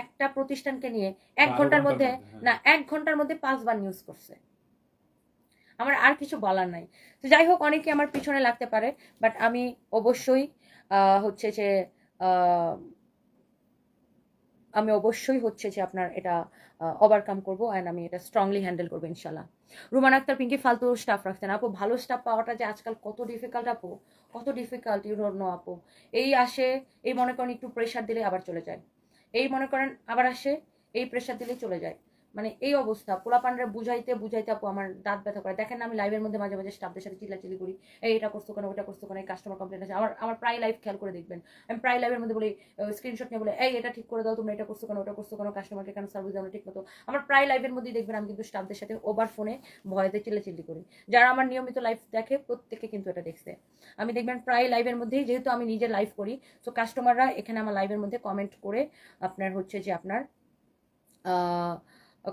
একটা প্রতিষ্ঠানকে নিয়ে 1 ঘন্টার মধ্যে, না 1 ঘন্টার মধ্যে 5 বার নিউজ করছে। আমার আর কিছু বলার নাই। তো যাই হোক, অনেকে আমার পিছনে লাগতে পারে, বাট আমি অবশ্যই হচ্ছে যে আপনার এটা ওভারকাম করবো, অ্যান্ড আমি এটা স্ট্রংলি হ্যান্ডেল করবো ইনশাল্লাহ। রুমান আক্তার পিঙ্কি, ফালতু স্টাফ রাখতেন আপু, ভালো স্টাফ পাওয়াটা যে আজকাল কত ডিফিকাল্ট আপু, কত ডিফিকাল্ট, ইউ ডোন্ট নো আপু। এই আসে, এই মনে করেন একটু প্রেশার দিলে আবার চলে যায়, এই মনে করেন আবার আসে, এই প্রেশার দিলে চলে যায়, মানে এই অবস্থা। পোলাপানরা বুঝাইতে বুঝাইতে আপু আমার দাঁত ব্যথা করে। দেখেন না আমি লাইভের মধ্যে মাঝে মাঝে স্টাফদের সাথে চিল্লাচিল্লি করি, এই এটা করছো কেন, ওটা করছো কেন, এই কাস্টমার কমপ্লেন আছে, আমার প্রায় লাইভ খেয়াল করে দেখবেন, আমি প্রায় লাইভের মধ্যে বলি, স্ক্রিনশট নিয়ে বলে, এই এটা ঠিক করে দাও, তোমরা এটা করছো কেন, ওটা করছো কেন, কাস্টমারকে কেন সার্ভিস দাও না ঠিক মতো। আমার প্রায় লাইভের মধ্যেই দেখবেন আমি কিন্তু স্টাফদের সাথে ওভার ফোনে ভয়েতে চিল্লাচিল্লি করি। যারা আমার নিয়মিত লাইভ দেখে প্রত্যেকে কিন্তু এটা দেখছে। আমি দেখবেন প্রায় লাইভের মধ্যেই, যেহেতু আমি নিজে লাইভ করি, তো কাস্টমাররা এখানে আমার লাইভের মধ্যে কমেন্ট করে আপনার হচ্ছে যে আপনার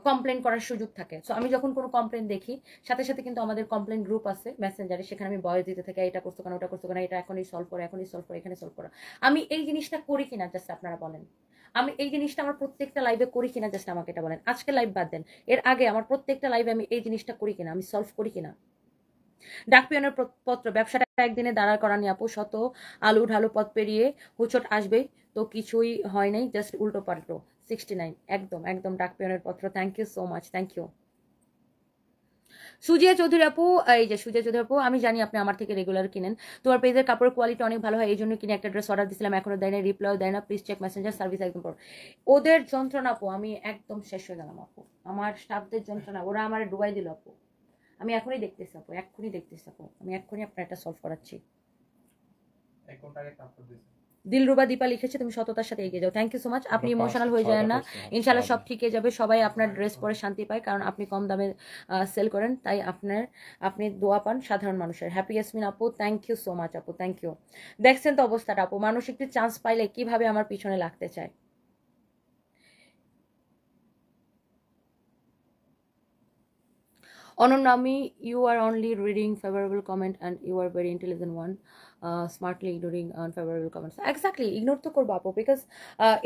কমপ্লেন করার সুযোগ থাকে। সো আমি যখন কোনো কমপ্লেন দেখি, সাথে সাথে কিন্তু আমাদের কমপ্লেন গ্রুপ আছে মেসেঞ্জারে, সেখানে আমি ভয়েস দিতে থাকি, এটা করছো কেন, ওটা করছো কেন, এটা এখনই সলভ করো, এখনই সলভ করো, এখানে সলভ করো। আমি এই জিনিসটা করি কিনা জাস্ট আপনারা বলেন, আমি এই জিনিসটা আমার প্রত্যেকটা লাইভে করি কিনা জাস্ট আমাকে এটা বলেন। আজকে লাইভ বাদ দেন, এর আগে আমার প্রত্যেকটা লাইভে আমি এই জিনিসটা করি কিনা, আমি সলভ করি কিনা। ডাক পিয়নের পত্র, ব্যবসাটা একদিনে দাঁড়ার করা নিয়ে আপু, শত আলু ঢালু পথ পেরিয়ে হুচট আসবেই, তো কিছুই হয় নাই, জাস্ট উল্টো পাল্টো। 69, একদম একদম ডাক পিয়নের পত্র, thank you so much, thank you. Sujia Chowdhury আপু, এই যে সুজিয়া চৌধুরী আপু, আমি জানি আপনি আমার থেকে রেগুলার কিনেন, তোমার পেজের কাপড়ের কোয়ালিটি অনেক ভালো হয়, এই জন্য কিনে একটা ড্রেস অর্ডার দিয়েছিলাম, এখনো দেয় না, রিপ্লাইও দেয় না, প্লিজ চেক মেসেঞ্জার সার্ভিস একদম পর। ওদের যন্ত্রণা আপু, আমি একদম শেষ হয়ে গেলাম আপু, আমার স্টাফদের যন্ত্রণা, ওরা আমার ডুবাই দিল আপু। আমি এখনই দেখতেছি আপু, আমি এক্ষুনি আপনার এটা সলভ করাচ্ছি। দিলরুবা দীপা লিখেছে, তুমি সততার সাথে এগিয়ে যাও, থ্যাংক ইউ সো মাচ। আপনি ইমোশনাল হয়ে যায় না, ইনশাল্লাহ সব ঠিক হয়ে যাবে, সবাই আপনার ড্রেস পরে শান্তি পায়, কারণ আপনি কম দামে সেল করেন, তাই আপনি দোয়া পান সাধারণ মানুষের। হ্যাপি ইয়াসমিন আপু, থ্যাংক ইউ সো মাচ আপু, থ্যাংক ইউ। দেখছেন তো অবস্থাটা আপু, মানুষ একটু চান্স পাইলে কিভাবে আমার পিছনে লাগতে চায়। অনন্যামি, you are only reading favorable comment and you are very intelligent one, smartly ignoring unfavorable comments. Exactly, ignore তো করবো আপু, বিকজ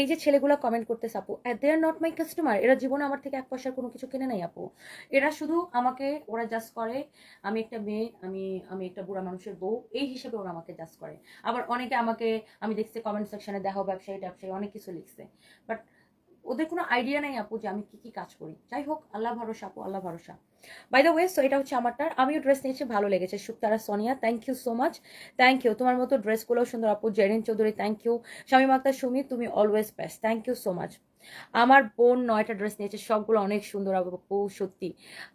এই যে ছেলেগুলো কমেন্ট করতেছে আপু, they are not my customer, এরা জীবনে আমার থেকে 1 পয়সার কোনো কিছু কিনে নাই আপু। এরা শুধু আমাকে, ওরা জাস্ট করে, আমি একটা মেয়ে, আমি একটা বুড়া মানুষের বউ, এই হিসেবে ওরা আমাকে জাস্ট করে। আবার অনেকে আমাকে, আমি দেখছি কমেন্ট সেকশনে দেখো ব্যবসায়ী অনেক কিছু লিখছে, বাট ওদের কোনো আইডিয়া নাই আপু যে আমি কি কি কাজ করি। যাই হোক, আল্লাহ ভরসা আপু, আল্লাহ ভরসা। বাই দ্য ওয়ে, সো এটা হচ্ছে আমারটার, আমিও ড্রেস নিয়েছি, ভালো লেগেছে। Shuktara Sonia, thank you so much, thank you. তোমার মতো ড্রেসগুলোও সুন্দর আপু। Zerin Chowdhury, thank you. শামীম আক্তার সুমি, তুমি always best, thank you so much. আমার বোন 9টা ড্রেস নিয়েছে, সবগুলো অনেক সুন্দর আপু, সত্যি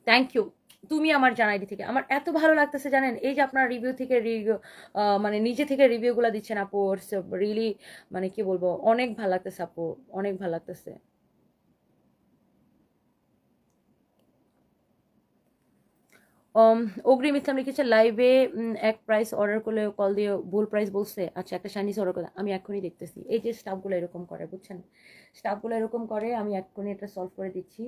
থ্যাংক ইউ। তুমি আমার জানাইডি থেকে, আমার এত ভালো লাগতেছে জানেন, এই যে আপনার রিভিউ থেকে মানে নিজে থেকে রিভিউগুলো দিচ্ছেন আপু, রিয়েলি মানে কি বলবো, অনেক ভালো লাগতেছে আপু, অনেক ভালো লাগতেছে। অগ্রিম ইসলাম লিখেছে লাইভে এক প্রাইস অর্ডার করলে কল দিয়ে ভুল প্রাইস বলছে। আচ্ছা, একটা চাইনিজ অর্ডার করে, আমি এখনই দেখতেছি। এই যে স্টাফগুলো এরকম করে, বুঝছেন, স্টাফগুলো এরকম করে, আমি এখনই এটা সলভ করে দিচ্ছি।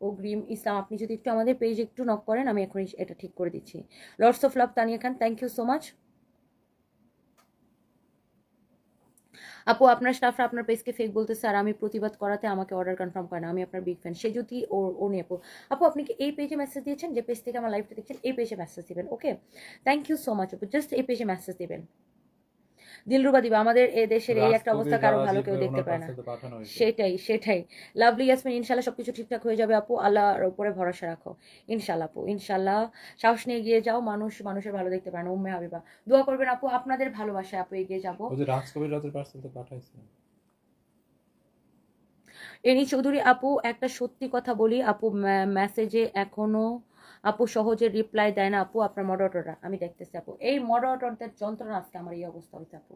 অগ্রিম ইসলাম, আপনি যদি একটু আমাদের পেজ একটু নক করেন, আমি এখনই এটা ঠিক করে দিচ্ছি। Lords of love Tania Khan, thank you so much. আপু আপনার স্টাফরা আপনার পেজকে ফেক বলতেছে, আর আমি প্রতিবাদ করাতে আমাকে অর্ডার কনফার্ম করে না। আমি আপনার বিগ ফ্যান। সে যদি ও নিয়ে আপু, আপু আপনি কি এই পেজে মেসেজ দিয়েছেন, যে পেজ থেকে আমার লাইভটা দেখছেন, এই পেজে মেসেজ দিবেন। ওকে, থ্যাংক ইউ সো মাচ আপু, জাস্ট এই পেজে মেসেজ দিবেন। দিলরুবা দিবা, আমাদের এই দেশের এই একটা অবস্থা, কারো ভালো কেউ দেখতে পায় না। সেটাই সেটাই। লাভলি ইয়াসমিন, ইনশাল্লাহ সবকিছু ঠিকঠাক হয়ে যাবে আপু, আল্লাহর উপরে ভরসা রাখো। ইনশাল্লাহ আপু, ইনশাল্লাহ। সাহস নিয়ে এগিয়ে যাও, মানুষের ভালো দেখতে পারে না। উম্মে হাবিবা, দোয়া করবেন আপু, আপনাদের ভালোবাসায় আপু এগিয়ে যাবো। এনি চৌধুরী আপু, একটা সত্যি কথা বলি আপু, মেসেজে এখনো আপু সহজে রিপ্লাই দেয় না আপু আপনার মডারেটররা। আমি দেখতেছি আপু, এই মডারেটরদের যন্ত্রণা আজকে আমার এই অবস্থা হয়েছে আপু।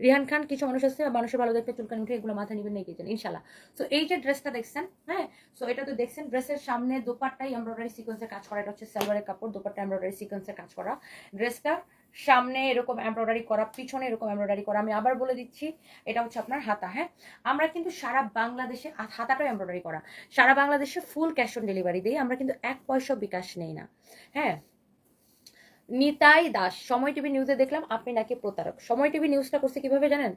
রিহান খান, কিছু মানুষ আছে মানুষের ভালো দেখতে চুলকানি উঠে, এগুলো মাথা নিবেন নাকি জানেন ইনশাল্লাহ। সো এই যে ড্রেসটা দেখছেন, হ্যাঁ, সো এটা তো দেখছেন, ড্রেসের সামনে দোপাট্টাই এমব্রয়ডারি সিকোয়েন্সের কাজ করা, এটা হচ্ছে সালোয়ারের কাপড়, দোপাট্টা এমব্রয়ডারি সিকোয়েন্সের কাজ করা। ড্রেসটা সামনে এরকম এমব্রয়ডারি করা, পিছনে এরকম এমব্রয়ডারি করা। আমি আবার বলে দিচ্ছি, এটা হচ্ছে আপনার হাতা। হ্যাঁ, আমরা কিন্তু সারা বাংলাদেশে হাতাটাও এমব্রয়ডারি করা, সারা বাংলাদেশে ফুল ক্যাশ অন ডেলিভারি দিই আমরা, কিন্তু 1 পয়সা বিকাশ নেই না। হ্যাঁ, নিতাই দাস, সময় টিভি নিউজে দেখলাম আপনি নাকি প্রতারক। সময় টিভি নিউজটা করছে কিভাবে জানেন?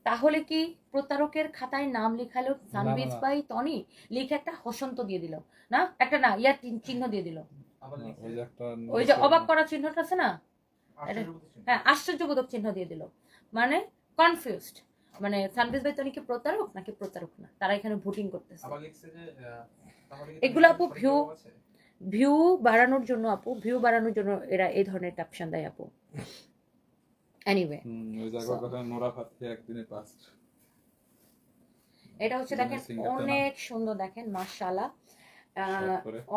তাহলে কি প্রতারকের খাতায় নাম লিখালো সানবিজ বাই টনি, লিখে একটা হসন্ত দিয়ে দিল, না একটা না ইয়ার চিহ্ন দিয়ে দিল, ওই যে অবাক করা চিহ্নটা আছে না, হ্যাঁ আশ্চর্যবোধক চিহ্ন দিয়ে দিল, মানে কনফিউজড, মানে সানবিজ বাই টনি কি প্রতারক নাকি প্রতারক না, তারা এখানে ভোটিং করতেছে। এগুলো আপু ভিউ বাড়ানোর জন্য আপু, ভিউ বাড়ানোর জন্য এরা এই ধরনের ক্যাপশন দেয় আপু। এনিওয়ে, এটা হচ্ছে দেখেন অনেক সুন্দর, দেখেন মাশাআল্লাহ,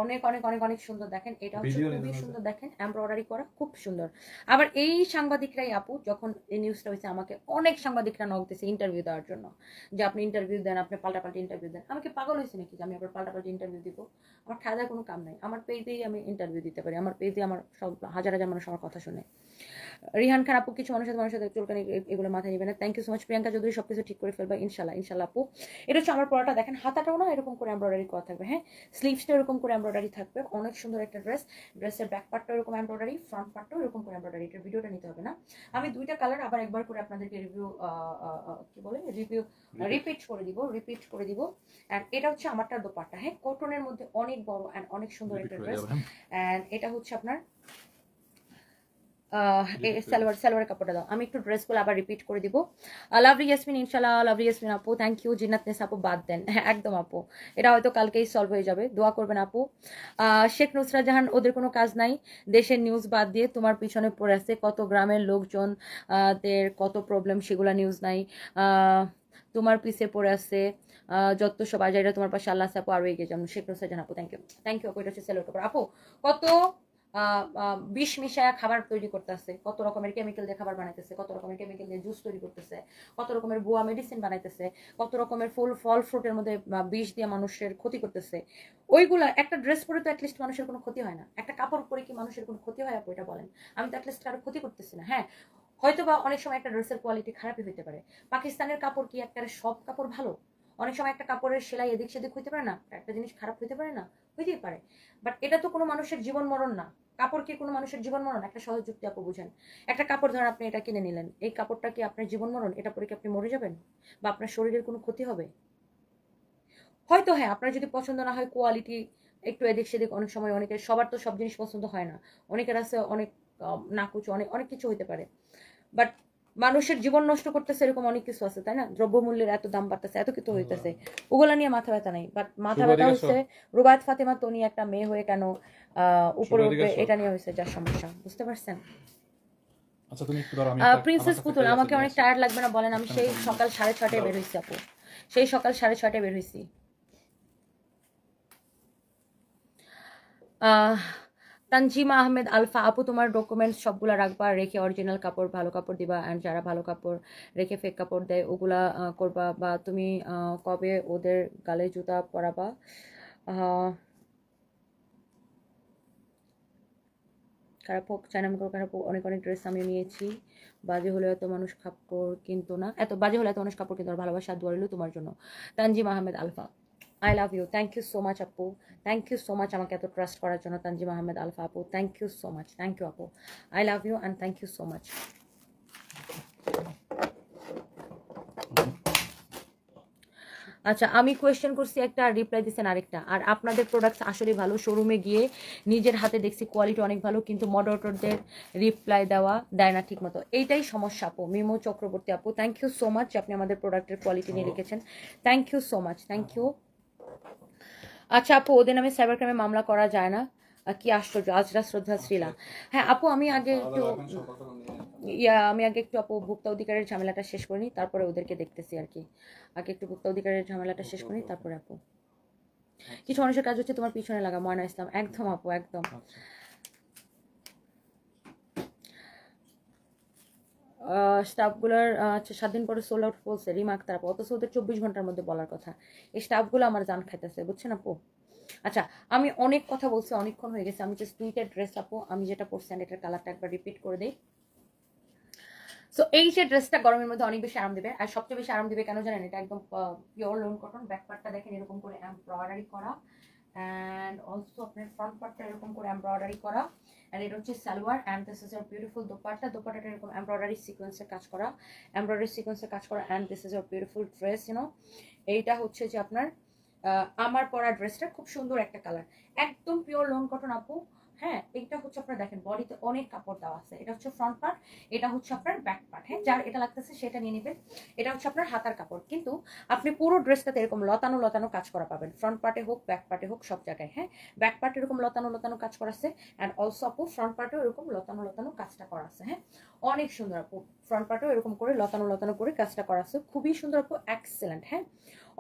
অনেক অনেক অনেক অনেক সুন্দর। দেখেন এটা হচ্ছে খুবই সুন্দর, দেখেন এমব্রয়ডারি করা, খুব সুন্দর। আবার এই সাংবাদিকরাই আপু, যখন এই নিউজটা হয়েছে, আমাকে অনেক সাংবাদিকরা নক দিয়েছে ইন্টারভিউ দেওয়ার জন্য, যে আপনি ইন্টারভিউ দেন, আপনি পাল্টাপাল্টি ইন্টারভিউ দেন। আমাকে পাগল হয়েছে নাকি যে আমি আবার পাল্টাপাল্টি ইন্টারভিউ দিব? আমার খাওয়া কোনো কাম নাই, আমার পেজেই আমি ইন্টারভিউ দিতে পারি, আমার পেজে আমার সব হাজার হাজার মানুষ আমার কথা শুনে। রিহান খান আপু, কিছু মানুষের চুলকানি এগুলো মাথায় নিবে না। Thank you so much. Priyanka Chowdhury, সবকিছু ঠিক করে ফেলবা ইনশাল্লাহ, ইনশাল্লাহ আপু। এটা হচ্ছে আমার পড়াটা, দেখেন হাতাটাও না এরকম করে এমব্রয়ডারি করা থাকবে, হ্যাঁ, স্লিভসটা এরকম করে এমব্রয়ডারি থাকবে, অনেক সুন্দর একটা ড্রেস। ড্রেসের ব্যাক পার্টটা এরকম এমব্রয়ডারি, ফ্রন্ট পার্টটাও এরকম করে এমব্রয়ডারি। এটার ভিডিওটা নিতে হবে না, আমি দুইটা কালার আবার একবার করে আপনাদেরকে রিভিউ কি বলে রিপিট করে দিব। এন্ড এটা হচ্ছে আমারটা দোপাট্টা, হ্যাঁ, কটনের মধ্যে অনেক বড় এন্ড অনেক সুন্দর একটা ড্রেস। এন্ড এটা হচ্ছে আপনার সালোয়ার কাপড়টা দাও। আমি একটু ড্রেসগুলো আবার রিপিট করে দিব। লাভলি ইয়াসমিন, ইনশাল্লাহ লাভলি ইয়াসমিন আপু, থ্যাংক ইউ। জিন্নাতনেস আপু, বাদ দেন, হ্যাঁ একদম আপু, এটা হয়তো কালকেই সলভ হয়ে যাবে, দোয়া করবেন আপু। শেখ নুসরা জাহান, ওদের কোনো কাজ নাই, দেশের নিউজ বাদ দিয়ে তোমার পিছনে পড়ে আছে, কত গ্রামের লোকজন দের কত প্রবলেম, সেগুলা নিউজ নাই, তোমার পিছে পড়ে আছে যত সব আজাইরা তোমার পাশে আল্লাহ আছে আপু, আরো এগিয়ে যান। শেখ নুসরা জাহান আপু, থ্যাংক ইউ আপু। এটা হচ্ছে সেলোর কাপড় আপু, কত বিষ মিশায়া খাবার তৈরি করতেছে, কত রকমের কেমিক্যাল দিয়ে খাবার বানাইতেছে, কত রকমের কেমিক্যাল দিয়ে জুস তৈরি করতেছে, কত রকমের বুয়া মেডিসিন বানাইতেছে, কত রকমের ফল ফ্রুটের মধ্যে বিষ দিয়ে মানুষের ক্ষতি করতেছে। ওইগুলা একটা ড্রেস পরে তো অ্যাটলিস্ট মানুষের কোনো ক্ষতি হয় না, একটা কাপড় পরে কি মানুষের কোনো ক্ষতি হয় আপু, এটা বলেন? আমি তো অ্যাটলিস্ট কারো ক্ষতি করতেছি না। হ্যাঁ, হয়তো বা অনেক সময় একটা ড্রেসের কোয়ালিটি খারাপই হইতে পারে। পাকিস্তানের কাপড় কি একটা সব কাপড় ভালো? অনেক সময় একটা কাপড়ের সেলাই এদিক সেদিক হইতে পারে না, একটা জিনিস খারাপ হইতে পারে না, হইতেই পারে। বাট এটা তো কোনো মানুষের জীবন মরণ না। কাপড় কি কোনো মানুষের জীবন মরণ? একটা সহজ যুক্তি আপু বুঝেন। একটা কাপড় ধরেন আপনি এটা কিনে নিলেন, এই কাপড়টা কি আপনার জীবন মরণ? এটা পরে কি আপনি মরে যাবেন বা আপনার শরীরের কোনো ক্ষতি হবে? হয়তো হ্যাঁ, আপনার যদি পছন্দ না হয় কোয়ালিটি একটু এদিক সেদিক, অনেক সময় অনেকের, সবার তো সব জিনিস পছন্দ হয় না, অনেকের আছে অনেক নাকুচ, অনেক অনেক কিছু হইতে পারে, বাট মানুষের জীবন নষ্ট করতেছে এরকম অনেক কিছু আছে, তাই না? দ্রব্যমূল্যের এত দাম বাড়তেছে, এত কিছু হইতেছে, ওগুলা নিয়ে মাথা ব্যথা নাই। বাট মাথা ব্যথা হচ্ছে রুবায়েত ফাতেমা তনি একটা মেয়ে হয়ে কেন উপরে উঠবে, এটা নিয়ে হয়েছে যার সমস্যা, বুঝতে পারছেন? আচ্ছা তুমি একটু দাঁড়াও, আমি প্রিন্সেস পুতুল, আমাকে অনেক টায়ার্ড লাগবে না বলেন? আমি সেই সকাল 6:30টায় বের হইছি আপু, সেই সকাল 6:30টায় বের হইছি। তানজিমা আহমেদ আলফা আপু, তোমার ডকুমেন্টস সবগুলা রাখবা, রেখে অরিজিনাল কাপড় ভালো কাপড় দিবা, অ্যান্ড যারা ভালো কাপড় রেখে ফেক কাপড় দেয় ওগুলা করবা। বা তুমি কবে ওদের গালে জুতা পরাবা? খারাপ হোক, চায়না মেকআপ খারাপ হোক, অনেক অনেক ড্রেস আমি নিয়েছি, বাজে হলে এত মানুষ কাপড় কিন্তু না, এত বাজে হলে এত মানুষ কাপড় কিন্তু, ভালোবাসা দোয়া রইল তোমার জন্য। Tanzim Ahmed Alfa, I love you, thank you so much আপু, থ্যাংক ইউ সো মাচ আমাকে এত ট্রাস্ট করার জন্য। তানজিম আহমেদ আলফা আপু, thank you so much, thank you আপু, I love you and thank you so much. আচ্ছা, আমি কোয়েশ্চেন করছি একটা আর রিপ্লাই দিচ্ছেন আরেকটা। আর আপনাদের প্রোডাক্টস আসলে ভালো, শোরুমে গিয়ে নিজের হাতে দেখছি কোয়ালিটি অনেক ভালো, কিন্তু মডারেটরদের রিপ্লাই দেয় না ঠিক মতো, এইটাই সমস্যা আপু। মিমো চক্রবর্তী আপু, থ্যাংক ইউ সো মাচ, আপনি আমাদের প্রোডাক্টের কোয়ালিটি নিয়ে লিখেছেন, thank you so much, thank you. আচ্ছা আপু, ওদের নামে সাইবার ক্রাইমে মামলা করা যায় না? কি আশ্চর্য, আজরা শ্রদ্ধা শ্রীলা। হ্যাঁ আপু, আমি আগে একটু আপু ভোক্তা অধিকারের ঝামেলাটা শেষ করিনি, তারপরে ওদেরকে দেখতেছি আর কি। আগে একটু ভোক্তা অধিকারের ঝামেলাটা শেষ করি, তারপরে আপু। কিছু মানুষের কাজ হচ্ছে তোমার পিছনে লাগা, ময়না ইসলাম, একদম আপু, একদম। স্টাফগুলোর 7 দিন পরে সোল আউট বলছে রিমা আক্তার আপু, অথচ ওদের 24 ঘন্টার মধ্যে বলার কথা। এই স্টাফগুলো আমার জান খাইতেছে, বুঝছেন আপু? আচ্ছা, আমি অনেক কথা বলছি, অনেকক্ষণ হয়ে গেছে, আমি জাস্ট 2টা ড্রেস আপু আমি যেটা পরছি এটার কালারটা একবার রিপিট করে দিই। সো এই যে ড্রেসটা গরমের মধ্যে অনেক বেশি আরাম দেবে, আর সবচেয়ে বেশি আরাম দেবে কেন জানেন? এটা একদম পিওর লোন কটন, ব্যাক পার্টটা দেখেন এরকম করে এমব্রয়ডারি করা, অ্যান্ড অলসো আপনার ফ্রন্ট পার্টটা এরকম করে এমব্রয়ডারি করা, অ্যান্ড এটা হচ্ছে salwar, and this is your beautiful দোপাট্টাটা এরকম এমব্রয়ডারি সিকোয়েন্সের কাজ করা, and this is your beautiful dress, এইটা হচ্ছে যে আপনার আমার পরা ড্রেসটা, খুব সুন্দর একটা কালার, একদম পিওর লোন কটন আপু। হ্যাঁ, এটা হচ্ছে আপনার দেখেন বডিতে অনেক কাপড় দেওয়া আছে, এটা হচ্ছে ফ্রন্ট পার্ট, এটা হচ্ছে আপনার ব্যাক পার্ট। হ্যাঁ, যার এটা লাগতেছে সেটা নিয়ে নেবেন। এটা হচ্ছে আপনার হাতার কাপড়, কিন্তু আপনি পুরো ড্রেসটাতে এরকম লতানো লতানো কাজ করা পাবেন, ফ্রন্ট পার্টে হোক ব্যাক পার্টে হোক সব জায়গায়। হ্যাঁ, ব্যাক পার্টে এরকম লতানো লতানো কাজ করা আছে, অ্যান্ড অলসো আপু ফ্রন্ট পার্টেও এরকম লতানো লতানো কাজটা করা আছে। হ্যাঁ, অনেক সুন্দর আপু, ফ্রন্ট পার্টেও এরকম করে লতানো লতানো করে কাজটা করা আছে, খুবই সুন্দর আপু, এক্সেলেন্ট। হ্যাঁ,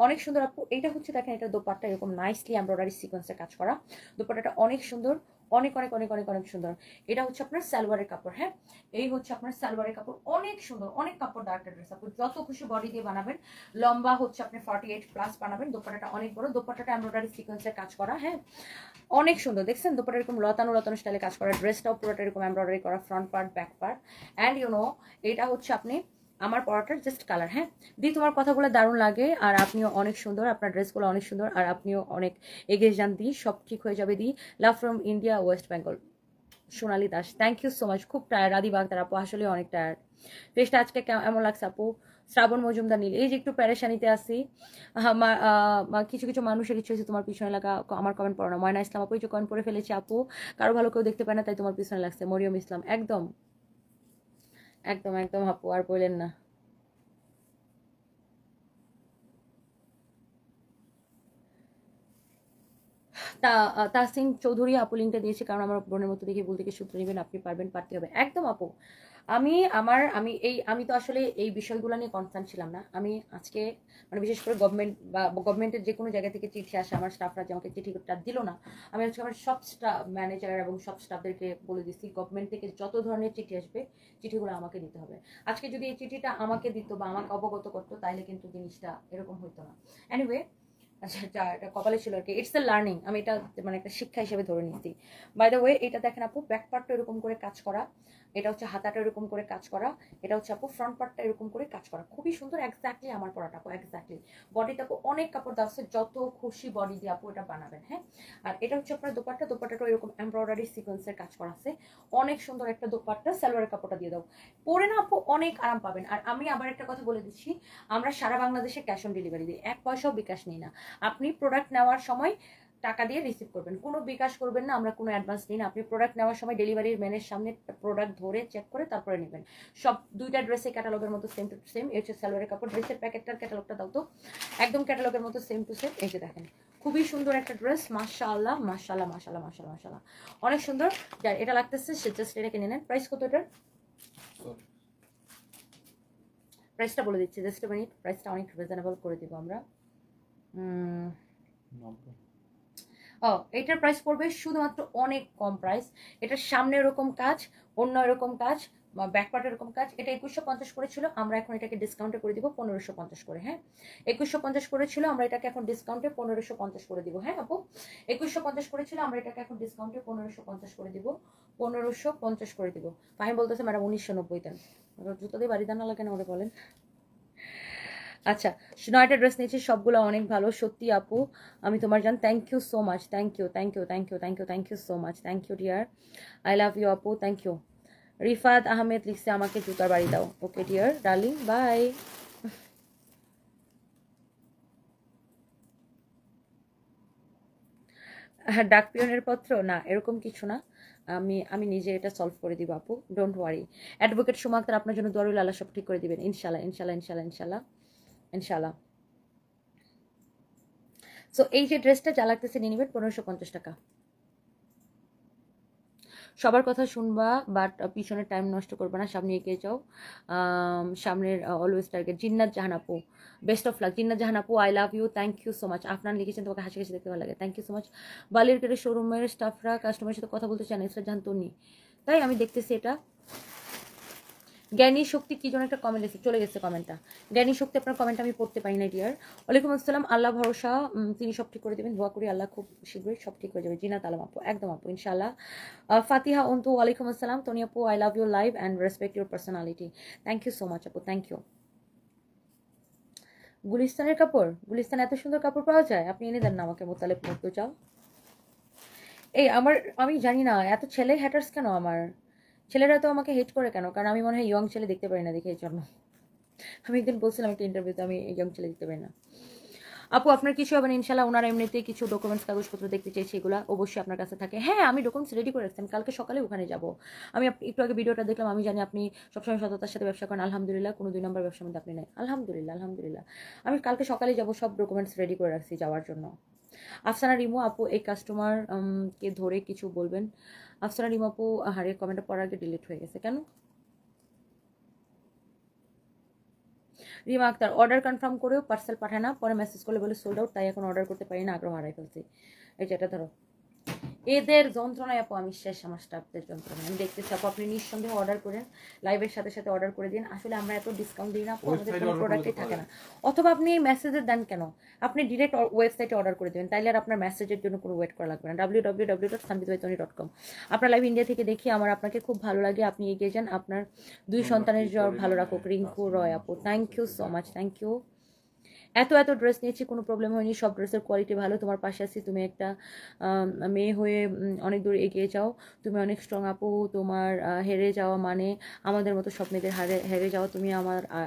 অনেক সুন্দর আপু। এইটা হচ্ছে দেখেন, এটা দোপাট্টা এরকম নাইসলি এমব্রয়ডারি সিকোয়েন্সের কাজ করা, দোপাট্টাটা অনেক সুন্দর, অনেক অনেক অনেক অনেক অনেক সুন্দর। এটা হচ্ছে আপনার সালোয়ারের কাপড়। হ্যাঁ, এই হচ্ছে আপনার সালোয়ারের কাপড়, অনেক সুন্দর, অনেক কাপড় দেওয়া একটা ড্রেস আপু, যত খুশি বডি দিয়ে বানাবেন। লম্বা হচ্ছে আপনি 48+ বানাবেন, দোপাট্টাটা অনেক বড়, দোপাট্টাটা এমব্রয়ডারি সিকোয়েন্সের কাজ করা। হ্যাঁ, অনেক সুন্দর, দেখছেন দোপাট্টা এরকম লতানো লতানো স্টাইলে কাজ করা, ড্রেসটাও পুরোটা এরকম এমব্রয়ডারি করা, front part back part, and এটা হচ্ছে আপনি আমার পরাটার জাস্ট কালার। হ্যাঁ, দি তোমার কথাগুলো দারুণ লাগে, আর আপনিও অনেক সুন্দর, আপনার ড্রেসগুলো অনেক সুন্দর, আর আপনিও অনেক এগিয়ে যান দি, সব ঠিক হয়ে যাবে দি। Love from India, West Bengal, Sonali Das, thank you so much. খুব টায়ার্ড আদি বাগদার আপু, আসলে অনেক টায়ার্ড। ফেসটা আজকে এমন লাগছে আপু? শ্রাবণ মজুমদার নীল, এই যে একটু প্যারেশানিতে আসি। কিছু কিছু মানুষের ইচ্ছে হচ্ছে তোমার পিছনে লাগা, আমার কমেন্ট পড়ো না। ময়না ইসলাম আপু, এই যে কমেন্ট পড়ে ফেলেছি আপু, কারো ভালো কেউ দেখতে পায় না তাই তোমার পিছনে লাগছে। মরিয়ম ইসলাম, একদম একদম একদম আপু, আর বললেন না। তাসিন চৌধুরী আপু, লিঙ্কটা দিয়েছি কারণ আমার বোনের মতো দেখে ভুল থেকে সূত্র নেবেন, আপনি পারবেন, পারতে হবে, একদম আপু। আমি তো আসলে এই বিষয়গুলো নিয়ে কনসার্ন ছিলাম না। আমি আজকে মানে বিশেষ করে গভর্নমেন্টের যে কোনো জায়গা থেকে চিঠি আসে, আমার স্টাফরা যে আমাকে চিঠিটা দিল না, আমি আজকে আমার সব স্টাফ ম্যানেজার এবং সব স্টাফদেরকে বলে দিচ্ছি, গভর্নমেন্ট থেকে যত ধরনের চিঠি আসবে চিঠিগুলো আমাকে দিতে হবে। আজকে যদি এই চিঠিটা আমাকে দিত বা আমাকে অবগত করতো, তাহলে কিন্তু জিনিসটা এরকম হইতো না। এনিওয়ে, আচ্ছা, এটা কপালে ছিল আর কি, ইটস এ লার্নিং, আমি এটা মানে একটা শিক্ষা হিসেবে ধরে নিচ্ছি। বাই দ্য ওয়ে, এটা দেখেন আপু, ব্যাক পার্টটা এরকম করে কাজ করা, এটা হচ্ছে হাতাটা এরকম করে কাজ করা, এটা হচ্ছে আপু ফ্রন্ট পার্টটা এরকম করে কাজ করা, খুবই সুন্দর, এক্স্যাক্টলি আমার পরাটা আপু, এক্স্যাক্টলি। বডিতে আপু অনেক কাপড় দেওয়া আছে, যত খুশি বডি দিয়ে আপু এটা বানাবেন। হ্যাঁ, আর এটা হচ্ছে আপনার দোপাট্টাটা এরকম এমব্রয়ডারি সিকোয়েন্সের কাজ করা আছে, অনেক সুন্দর একটা দোপাট্টা, সালোয়ারের কাপড়টা দিয়ে দাও, পরে না আপু অনেক আরাম পাবেন। আর আমি আবার একটা কথা বলে দিচ্ছি, আমরা সারা বাংলাদেশে ক্যাশ অন ডেলিভারি দিই, 1 পয়সাও বিকাশ নিই না। আপনি প্রোডাক্ট নেওয়ার সময় টাকা দিয়ে রিসিভ করবেন, কোনো বিকাশ করবেন না, আমরা কোনো অ্যাডভান্স নিই না। আপনি প্রোডাক্ট নেওয়ার সময় ডেলিভারির ম্যানের সামনে প্রোডাক্ট ধরে চেক করে তারপরে নেবেন। সব দুইটা ড্রেসে ক্যাটালগের মতো সেম টু সেম। এই হচ্ছে সালোয়ারের কাপড়। ড্রেসের প্যাকেটটার ক্যাটালগটা দাও তো, একদম ক্যাটালগের মতো সেম টু সেম। এই যে দেখেন, খুবই সুন্দর একটা ড্রেস, মাশাআল্লাহ মাশাআল্লাহ মাশাআল্লাহ মাশাআল্লাহ মাশাআল্লাহ, অনেক সুন্দর। যার এটা লাগতেছে সে জাস্ট এটা কিনে নেন। প্রাইস কত এটার? প্রাইসটা বলে দিচ্ছি, জাস্ট এ মিনিট। প্রাইসটা অনেক রিজনেবল করে দিব আমরা। এটার প্রাইস পড়বে শুধুমাত্র অনেক কম প্রাইস। এটার সামনে এরকম কাজ, অন্য এরকম কাজ, ব্যাকপার্ট এরকম কাজ। এটা 2150 করেছিল, আমরা এখন এটাকে ডিসকাউন্টে করে দিব 1550 করে। হ্যাঁ, 2150 করেছিল, আমরা এটাকে এখন ডিসকাউন্টে 1550 করে দিব। হ্যাঁ আপু, 2150 করেছিল, আমরা এটাকে এখন ডিসকাউন্টে 1550 করে দিব, 1550 করে দিব। ফাহিম বলতেছে ম্যাডাম 1990 দেন। জুতো দিয়ে বাড়ি দানা লাগে না ওরা বলেন। আচ্ছা, 9টা ড্রেস নিয়েছি, সবগুলো অনেক ভালো সত্যি আপু, আমি তোমার জান। Thank you so much, thank you thank you thank you thank you thank you so much, thank you dear, I love you আপু, থ্যাংক ইউ। রিফাত আহমেদ লিখছে আমাকে জুতার বাড়ি দাও। Okay dear darling, bye. হ্যাঁ, ডাক পিয়নের পত্র না, এরকম কিছু না। আমি আমি নিজে এটা সলভ করে দিব আপু, don't worry. Advocate Suma Akter, আপনার জন্য দরুল আল্লাহ সব ঠিক করে দিবেন ইনশাল্লাহ ইনশাল্লাহ ইনশাল্লাহ ইনশাল্লাহ ইনশাল্লাহ। সো এই যে ড্রেসটা যা লাগতেছে নিয়ে নেবেন 1550 টাকা। সবার কথা শুনবা, বাট পিছনের টাইম নষ্ট করবে না, সামনে এগিয়ে যাও। সামনের অলওয়েজ টার্গেট। জিন্নাত জাহান আপু, best of luck. Jinnat Jahan আপু, I love you, thank you so much. আপনার লিখেছেন তোমাকে হাসি হাসি দেখতে ভালো লাগে, থ্যাংক ইউ সো মাচ। বালির কেটে শোরুমের স্টাফরা কাস্টমারের সাথে কথা বলতে চান, ইসরা জাহান তন্নি। তাই আমি দেখতেছি এটা। জ্ঞানী শক্তি কি যেন একটা কমেন্ট এসে চলে গেছে কমেন্টটা। জ্ঞানী শক্তি, আপনার কমেন্ট আমি পড়তে পারি না ডিয়ার। ওয়ালাইকুম আসসালাম, আল্লাহ ভরসা, তিনি সব ঠিক করে দেবেন, দোয়া করি আল্লাহ খুব শীঘ্রই সব ঠিক হয়ে যাবে। জিনাত আলম আপু, একদম আপু ইনশাআল্লাহ। ফাতিহা অন্তু, ওয়ালাইকুম আসসালাম। তনি আপু, I love your live and respect your personality, thank you so much আপু, থ্যাংক ইউ। গুলিস্তানের কাপড়, গুলিস্তানে এত সুন্দর কাপড় পাওয়া যায়, আপনি এনে দেন না আমাকে, মোতালেব মতো চাও। এই আমি জানি না এত ছেলে হ্যাটার্স কেন আমার, ছেলেরা তো আমাকে হেট করে কেন? কারণ আমি মনে হয় ইয়ং ছেলে দেখতে পারি না, দেখে এই জন্য। আমি একদিন বলছিলাম একটা ইন্টারভিউতে আমি ইয়ং ছেলে দেখতে পারি না। আপু আপনার কিছু হবে না ইনশাল্লাহ। ওনারা এমনিতেই কিছু ডকুমেন্টস কাগজপত্র দেখতে চাইছে, এগুলো অবশ্যই আপনার কাছে থাকে। হ্যাঁ, আমি ডকুমেন্টস রেডি করে রাখছি, আমি কালকে সকালে ওখানে যাব। আমি একটু আগে ভিডিওটা দেখলাম, আমি জানি আপনি সবসময় সততার সাথে ব্যবসা করেন, আলহামদুলিল্লাহ, কোনো 2 নম্বর ব্যবসার মধ্যে আপনি নেই, আলহামদুলিল্লাহ আলহামদুলিল্লাহ। আমি কালকে সকালে যাব, সব ডকুমেন্টস রেডি করে রাখছি যাওয়ার জন্য। আফসানা রিমু আপু, এই কাস্টমার কে ধরে কিছু বলবেন। আফসানা রিমু আপু, হারের কমেন্টটা পড়ার আগে ডিলিট হয়ে গেছে কেন? রিমা আক্তার, অর্ডার কনফার্ম করেও পার্সেল পাঠায় না, পরে মেসেজ করলে বলে সোল্ড আউট, তাই এখন অর্ডার করতে পারি না, আগ্রহ হারাই ফেলছি। এই যেটা ধরো, এদের যন্ত্রণায় আপু আমি শেষ, আমার স্টাফদের যন্ত্রণায়। আমি দেখতেছি আপু, আপনি নিঃসন্দেহে অর্ডার করেন, লাইভের সাথে সাথে অর্ডার করে দিন। আসলে আমরা এত ডিসকাউন্ট দিই না আপু, আমাদের কোনো প্রোডাক্টই থাকে না। অথবা আপনি মেসেজে দেন কেন, আপনি ডিরেক্ট ওয়েবসাইটে অর্ডার করে দেবেন, তাইলে আর আপনার মেসেজের জন্য কোনো ওয়েট করা লাগবে না। www.sanbitbaitoni.com। আপনার লাইভ ইন্ডিয়া থেকে দেখি, আমার আপনাকে খুব ভালো লাগে, আপনি এগিয়ে যান, আপনার 2 সন্তানের জ্বর ভালো রাখুক। রিঙ্কু রয় আপু, thank you so much, thank you. এত ড্রেস নিয়েছি, কোনো প্রবলেম হয়নি, সব ড্রেসের কোয়ালিটি ভালো। তোমার পাশে আছি, তুমি একটা মেয়ে হয়ে অনেক দূর এগিয়ে যাও, তুমি অনেক স্ট্রং আপু। তোমার হেরে যাওয়া মানে আমাদের মতো স্বপ্নেদের হেরে যাওয়া। তুমি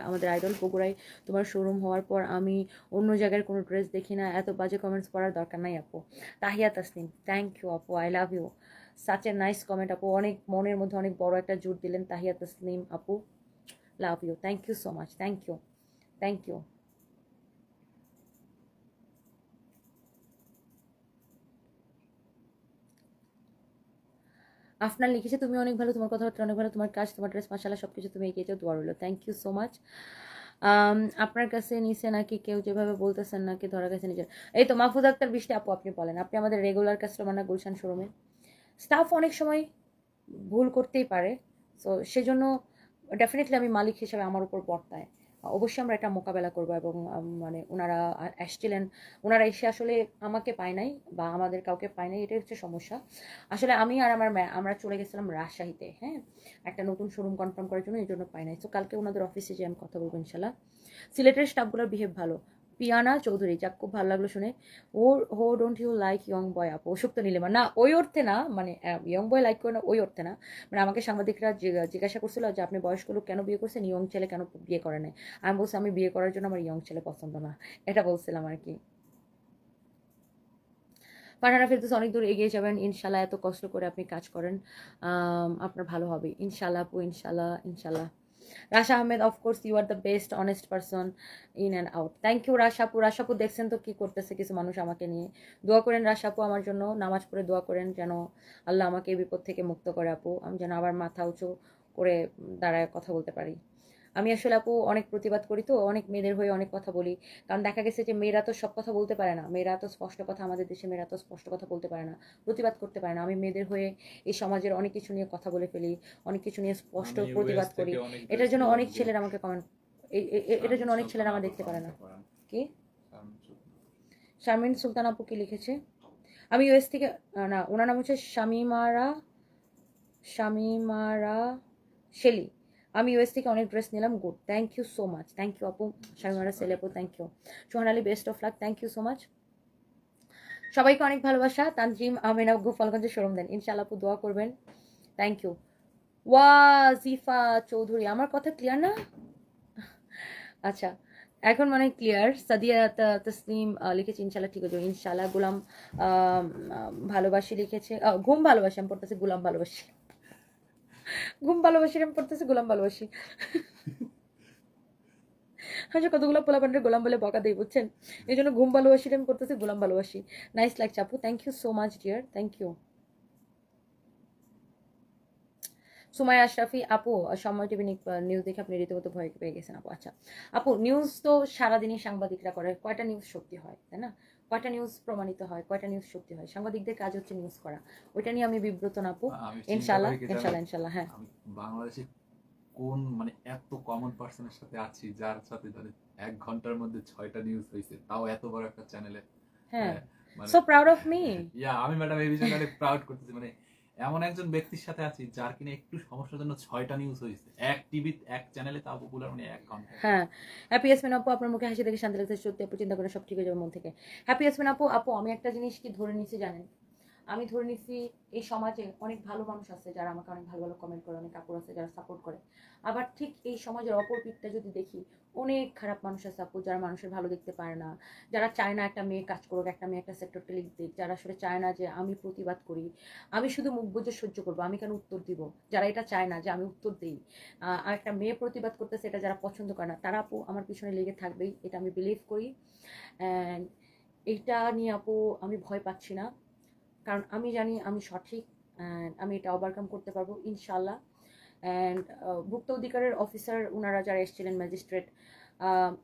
আমাদের আইডল। বগুড়ায় তোমার শোরুম হওয়ার পর আমি অন্য জায়গার কোনো ড্রেস দেখি না। এত বাজে কমেন্টস পড়ার দরকার নাই আপু। তাহিয়া তাসনিম, থ্যাংক ইউ আপু, I love you, such a nice comment আপু, অনেক মনের মধ্যে অনেক বড় একটা জোর দিলেন। তাহিয়া তাসনিম আপু, love you, thank you so much, thank you thank you. আপনার লিখেছে তুমি অনেক ভালো, তোমার কথাবার্তা অনেক ভালো, তোমার কাজ, তোমার ড্রেস মাশাআল্লাহ, সবকিছু তুমি এগিয়ে যাও, দোয়া রইলো, থ্যাংক ইউ সো মাচ। আপনার কাছে নিচে নাকি কেউ যেভাবে বলতেছেন নাকি ধরা গেছে নিজের। এই তো মাহফুজ আক্তার বৃষ্টি আপু, আপনি বলেন, আপনি আমাদের রেগুলার কাস্টমার না গুলশান শোরুমে? স্টাফ অনেক সময় ভুল করতেই পারে, তো সেজন্য ডেফিনেটলি আমি মালিক হিসেবে আমার উপর বর্তায়, অবশ্যই আমরা এটা মোকাবেলা করবো। এবং মানে ওনারা আসছিলেন, ওনারা এসে আসলে আমাকে পায় নাই বা আমাদের কাউকে পায় নাই, এটাই হচ্ছে সমস্যা। আসলে আমি আর আমরা চলে গেছিলাম রাজশাহীতে, হ্যাঁ, একটা নতুন শোরুম কনফার্ম করার জন্য, এই জন্য পাই নাই। তো কালকে ওনাদের অফিসে যে আমি কথা বলবো ইনশাল্লাহ। সিলেটের স্টাফগুলোর বিহেভ ভালো। পিয়ানা চৌধুরী, যাক খুব ভালো লাগলো শুনে। Who don't you like young boy আপু? অসুখ তো নিলে না, ওই অর্থে না, মানে ইয়ং বয় লাইক করে না ওই অর্থে না, মানে আমাকে সাংবাদিকরা জিজ্ঞাসা করছিল যে আপনি বয়স্ক লোক কেন বিয়ে করছেন, ইয়ং ছেলে কেন বিয়ে করে নাই। আমি বলছি আমি বিয়ে করার জন্য আমার ইয়ং ছেলে পছন্দ না, এটা বলছিলাম আর কি। ফারহানা ফেরদৌস অনেক দূর এগিয়ে যাবেন ইনশাল্লাহ। এত কষ্ট করে আপনি কাজ করেন, আপনার ভালো হবে ইনশাল্লাহ আপু, ইনশাল্লাহ ইনশাল্লাহ। Rasha Ahmed, of course you are the best honest person in and out. Thank you রাশাপু। রাশাপু দেখছেন তো কি করতেছে কিছু মানুষ আমাকে নিয়ে। দোয়া করেন রাশাপু আমার জন্য, নামাজ পড়ে দোয়া করেন যেন আল্লাহ আমাকে এই বিপদ থেকে মুক্ত করে আপু, আমি যেন আবার মাথা উঁচু করে দাঁড়ায় কথা বলতে পারি। আমি আসলে আপু অনেক প্রতিবাদ করি, তো অনেক মেয়েদের হয়ে অনেক কথা বলি, কারণ দেখা গেছে যে মেয়েরা তো সব কথা বলতে পারে না, মেয়েরা তো স্পষ্ট কথা, আমাদের দেশে মেয়েরা তো স্পষ্ট কথা বলতে পারে না, প্রতিবাদ করতে পারে না। আমি মেয়েদের হয়ে এই সমাজের অনেক কিছু নিয়ে কথা বলে ফেলি, অনেক কিছু নিয়ে স্পষ্ট আমি প্রতিবাদ ইউএস করি। থেকে অনেক এটার ড্রেস জন্য নিলাম অনেক যে ছেলেরা আমাকে কমেন্ট, এটার জন্য অনেক ছেলেরা আমার দেখতে পারে না। কি শারমিন সুলতান আপু কি লিখেছে? আমি ইউএস থেকে, না ওনার নাম হচ্ছে শামিমারা শেলি। আমি ইউএস থেকে অনেক ড্রেস নিলাম, good, thank you so much, thank you আপু শামিমারা শেলি আপু, thank you. Sohan Ali, best of luck, thank you so much. সবাইকে অনেক ভালোবাসা। তানজিম আমিনা গোপালগঞ্জের শোরুম দেন, ইনশাআল্লাহ আপু দোয়া করবেন, থ্যাংক ইউ। ওয়াজিফা চৌধুরী, আমার কথা ক্লিয়ার না? আচ্ছা এখন মানে ক্লিয়ার। সাদিয়া তসলিম লিখেছে ইনশাল্লাহ ঠিক আছে ইনশাল্লাহ। গোলাম ভালোবাসি লিখেছে, ঘুম ভালোবাসি আমি পড়তেছি, গোলাম ভালোবাসি, ঘুম ভালোবাসি আমি পড়তেছি, গোলাম ভালোবাসি। আচ্ছা কতগুলো পোলাপান্ডের গোলাম বলে বকা দিই বুঝছেন, এই জন্য ঘুম ভালোবাসি আমি পড়তেছি, গোলাম ভালোবাসি। নাইস লাগছে আপু, thank you so much dear, thank you. Sumaiya Ashrafi আপু, সময় টিভি নিউজ দেখে আপনি রীতিমতো ভয় পেয়ে গেছেন আপু। আচ্ছা আপু, নিউজ তো সারাদিনই সাংবাদিকরা করে, কয়টা নিউজ সত্যি হয় তাই না, কয়টা নিউজ প্রমাণিত হয়, কয়টা নিউজ সত্যি হয়, সাংবাদিকদের কাজ হচ্ছে নিউজ করা, ওইটা নিয়ে আমি বিব্রত না আপু। আমি ইনশাল্লাহ ইনশাল্লাহ ইনশাল্লাহ। হ্যাঁ আমি বাংলাদেশে কোন মানে এত কমন পার্সনের সাথে আছি যার সাথে ধরে 1 ঘন্টার মধ্যে 6টা নিউজ হয়েছে, তাও এত বড় একটা চ্যানেলে। হ্যাঁ, মানে সো প্রাউড অফ মি। আমি ম্যাডাম এই বিষয়ে অনেক প্রাউড করতেছি, মানে এমন একজন ব্যক্তির সাথে আছি যার কিনা একটু সমস্যার জন্য 6টা নিউজ হয়েছে এক টিভি এক চ্যানেলে, তাও পপুলার মানে 1 ঘন্টা। হ্যাঁ হ্যাপি ইয়াসমিন আপু, আপনার মুখে হাসি দেখে শান্তি লাগছে, সত্যি আপু চিন্তা করে সব ঠিক হয়ে যাবে মন থেকে। হ্যাপি ইয়াসমিন আপু, আপু আমি একটা জিনিস কি ধরে নিছি জানেন, আমি ধরে নিছি এই সমাজে অনেক ভালো মানুষ আছে যারা আমাকে অনেক ভালো ভালো কমেন্ট করে, অনেক কাপড় আছে যারা সাপোর্ট করে, আবার ঠিক এই সমাজের অপর পিঠটা যদি দেখি অনেক খারাপ মানুষ আছে আপু, যারা মানুষের ভালো দেখতে পারে না, যারা চায় না একটা মেয়ে কাজ করুক, একটা মেয়ে একটা সেক্টরকে লিখ দিক, যারা আসলে চায় না যে আমি প্রতিবাদ করি, আমি শুধু মুখ বুজে সহ্য করবো, আমি কেন উত্তর দিব, যারা এটা চায় না যে আমি উত্তর দিই, আর একটা মেয়ে প্রতিবাদ করতেছে এটা যারা পছন্দ করে না, তারা আপু আমার পিছনে লেগে থাকবেই, এটা আমি বিলিভ করি। অ্যান্ড এইটা নিয়ে আপু আমি ভয় পাচ্ছি না, কারণ আমি জানি আমি সঠিক, অ্যান্ড আমি এটা ওভারকাম করতে পারবো ইনশাল্লাহ। অ্যান্ড ভুক্ত অধিকারের অফিসার ওনারা যারা এসেছিলেন ম্যাজিস্ট্রেট,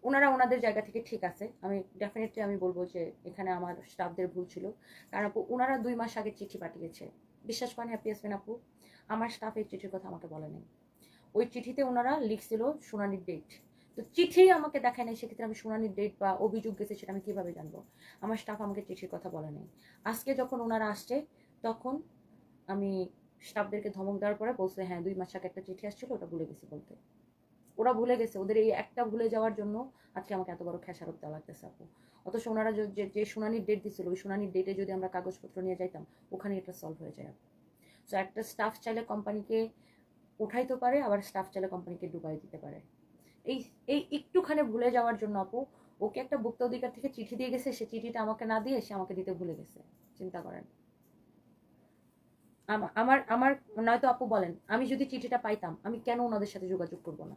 ওনারা ওনাদের জায়গা থেকে ঠিক আছে, আমি ডেফিনেটলি আমি বলবো যে এখানে আমার স্টাফদের ভুল ছিল, কারণ আপু ওনারা 2 মাস আগে চিঠি পাঠিয়েছে, বিশ্বাস করেন হ্যাপি আসবেন আপু, আমার স্টাফ এই চিঠির কথা আমাকে বলে নেই, ওই চিঠিতে ওনারা লিখছিল শুনানির ডেট, তো চিঠি আমাকে দেখায় নাই, সেক্ষেত্রে আমি শুনানির ডেট বা অভিযোগ গেছে সেটা আমি কিভাবে জানবো, আমার স্টাফ আমাকে চিঠির কথা বলে নেই। আজকে যখন ওনারা আসছে তখন আমি স্টাফদেরকে ধমক দেওয়ার পরে বলছে হ্যাঁ 2 মাস আগে একটা চিঠি আসছিল, ওটা ভুলে গেছি বলতে, ওরা ভুলে গেছে, ওদের এই একটা ভুলে যাওয়ার জন্য আজকে আমাকে এত বড় খেসারত দেওয়া লাগতেছে আপু। অথচ ওনারা যে শুনানির ডেট দিছিল, ওই শুনানির ডেটে যদি আমরা কাগজপত্র নিয়ে যাইতাম ওখানে এটা সলভ হয়ে যায় আপু। সো একটা স্টাফ চাইলে কোম্পানিকে উঠাইতে পারে, আবার স্টাফ চাইলে কোম্পানিকে ডুবাই দিতে পারে, এই এই একটুখানি ভুলে যাওয়ার জন্য আপু ওকে একটা ভুক্ত অধিকার থেকে চিঠি দিয়ে গেছে, সে চিঠিটা আমাকে না দিয়ে সে আমাকে দিতে ভুলে গেছে, চিন্তা করেন। আমার আমার নয়তো আপু বলেন আমি যদি চিঠিটা পাইতাম আমি কেন ওনাদের সাথে যোগাযোগ করব না,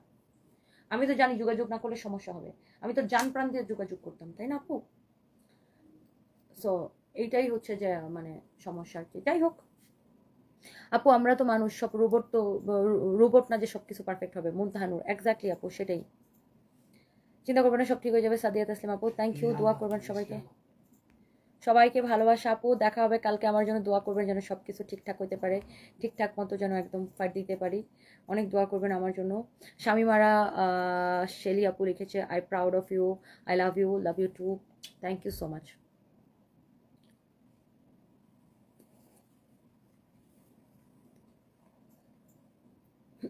আমি তো জানি যোগাযোগ না করলে সমস্যা হবে, আমি তো জান প্রাণ দিয়ে যোগাযোগ করতাম তাই না আপু। সো এইটাই হচ্ছে যে মানে সমস্যা আর কি, যাই হোক আপু আমরা তো মানুষ, সব রোবট তো, রোবট না যে সবকিছু পারফেক্ট হবে, মুনতাহানুর এক্স্যাক্টলি আপু সেটাই, চিন্তা করবেন না সব ঠিক হয়ে যাবে। সাদিয়া তাসলিম আপু থ্যাংক ইউ, দোয়া করবেন সবাইকে, সবাইকে ভালোবাসা আপু, দেখা হবে কালকে, আমার জন্য দোয়া করবেন যেন সবকিছু ঠিকঠাক হতে পারে, ঠিকঠাক মতো যেন একদম ফাইট দিতে পারি, অনেক দোয়া করবেন আমার জন্য। শামিমারা শেলি আপু লিখেছে I proud of you, I love you too, thank you so much.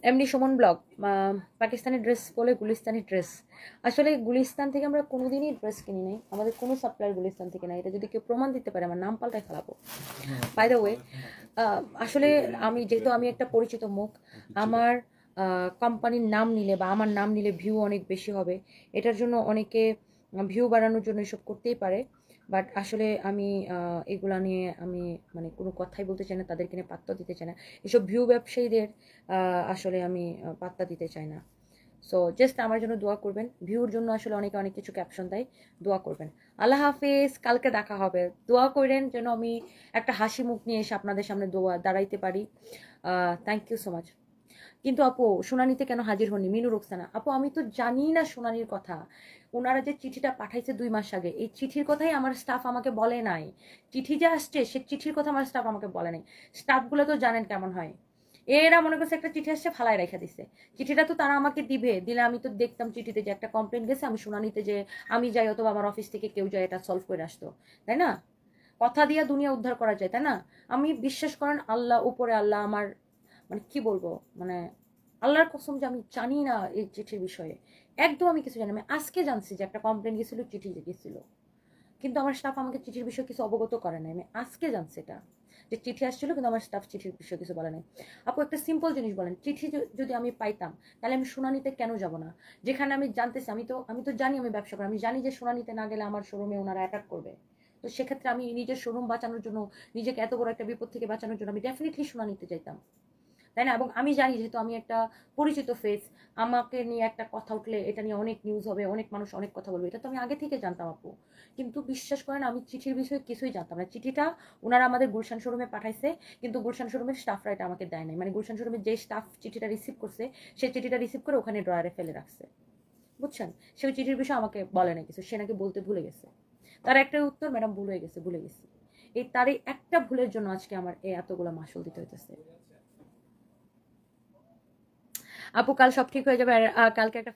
এমনি সুমন ব্লগ, পাকিস্তানি ড্রেস বলে গুলিস্তানি ড্রেস, আসলে গুলিস্তান থেকে আমরা কোনোদিনই ড্রেস কিনি নাই, আমাদের কোনো সাপ্লায়ার গুলিস্তান থেকে নাই, এটা যদি কেউ প্রমাণ দিতে পারে আমার নাম পাল্টায় ফেলাবো। বাই দ্য ওয়ে আসলে আমি যেহেতু আমি একটা পরিচিত মুখ, আমার কোম্পানির নাম নিলে বা আমার নাম নিলে ভিউ অনেক বেশি হবে, এটার জন্য অনেকে ভিউ বাড়ানোর জন্য এসব করতেই পারে, বাট আসলে আমি এগুলা নিয়ে আমি মানে কোনো কথাই বলতে চাই না, তাদেরকে নিয়ে পাত্তা দিতে চাই না। এসব ভিউ ব্যবসায়ীদের আসলে আমি পাত্তা দিতে চাই না। সো জাস্ট আমার জন্য দোয়া করবেন। ভিউর জন্য আসলে অনেকে অনেক কিছু ক্যাপশন দেয়, দোয়া করবেন। আল্লাহ হাফেজ, কালকে দেখা হবে। দোয়া করেন যেন আমি একটা হাসি মুখ নিয়ে এসে আপনাদের সামনে দাঁড়াইতে পারি। Thank you so much. কিন্তু আপু শুনানিতে কেন হাজির হননি? মিনু রোকসানা আপু, আমি তো জানি না শুনানির কথা। ওনারা যে চিঠিটা পাঠাইছে 2 মাস আগে, এই চিঠির কথাই আমার স্টাফ আমাকে বলে নাই। চিঠি যে আসছে সে চিঠির কথা আমার স্টাফ আমাকে বলে নাই। স্টাফগুলো তো জানেন কেমন হয়, এরা মনে করছে একটা চিঠি আসছে ফালায় রেখে দিছে। চিঠিটা তো তারা আমাকে দিলে আমি তো দেখতাম চিঠিতে যে একটা কমপ্লেন গেছে, আমি শুনানিতে যে আমি যাই অথবা আমার অফিস থেকে কেউ যায় এটা সলভ করে আসতো, তাই না? কথা দিয়ে দুনিয়া উদ্ধার করা যায়, তাই না? আমি বিশ্বাস করেন আল্লাহ উপরে, আল্লাহ আমার মানে কি বলবো, মানে আল্লাহর কসম যে আমি জানি না এই চিঠির বিষয়ে, একদম আমি কিছু জানি না। আমি আজকে জানছি যে একটা কমপ্লেন গেছিল, চিঠি গেছিল, কিন্তু আমার স্টাফ আমাকে চিঠির বিষয়ে কিছু অবগত করে নাই। আমি আজকে জানছি এটা, যে চিঠি আসছিল কিন্তু আমার স্টাফ চিঠির বিষয়ে কিছু বলে নাই। আপু একটা সিম্পল জিনিস বলেন, চিঠি যদি আমি পাইতাম তাহলে আমি শুনানিতে কেন যাব না? যেখানে আমি জানতেছি, আমি তো জানি আমি ব্যবসা করি, আমি জানি যে শুনানিতে না গেলে আমার শোরুমে ওনারা অ্যাটাক করবে। তো সেক্ষেত্রে আমি নিজের শোরুম বাঁচানোর জন্য, নিজেকে এত বড় একটা বিপদ থেকে বাঁচানোর জন্য আমি ডেফিনেটলি শুনানিতে যাইতাম, তাই না? এবং আমি জানি যেহেতু আমি একটা পরিচিত ফেস, আমাকে নিয়ে একটা কথা উঠলে এটা নিয়ে অনেক নিউজ হবে, অনেক মানুষ অনেক কথা বলবে, এটা তো আমি আগে থেকে জানতাম আপু। কিন্তু বিশ্বাস করেন আমি চিঠির বিষয়ে কিছুই জানতাম না। চিঠিটা ওনারা আমাদের গুলশান শোরুমে পাঠাইছে, কিন্তু গুলশান শোরুমের স্টাফরা এটা আমাকে দেয় নাই। মানে গুলশান শোরুমের যে স্টাফ চিঠিটা রিসিভ করছে, সেই চিঠিটা রিসিভ করে ওখানে ড্রয়ারে ফেলে রাখছে, বুঝছেন? সে ওই চিঠির বিষয়ে আমাকে বলে না কিছু, সে নাকি বলতে ভুলে গেছে। তার একটা উত্তর, ম্যাডাম ভুল হয়ে গেছে, ভুলে গেছি। তারই একটা ভুলের জন্য আজকে আমার এই এতগুলো মাসুল দিতে হইতেছে। আপু কাল সব ঠিক হয়ে যাবে। আর কালকে একটা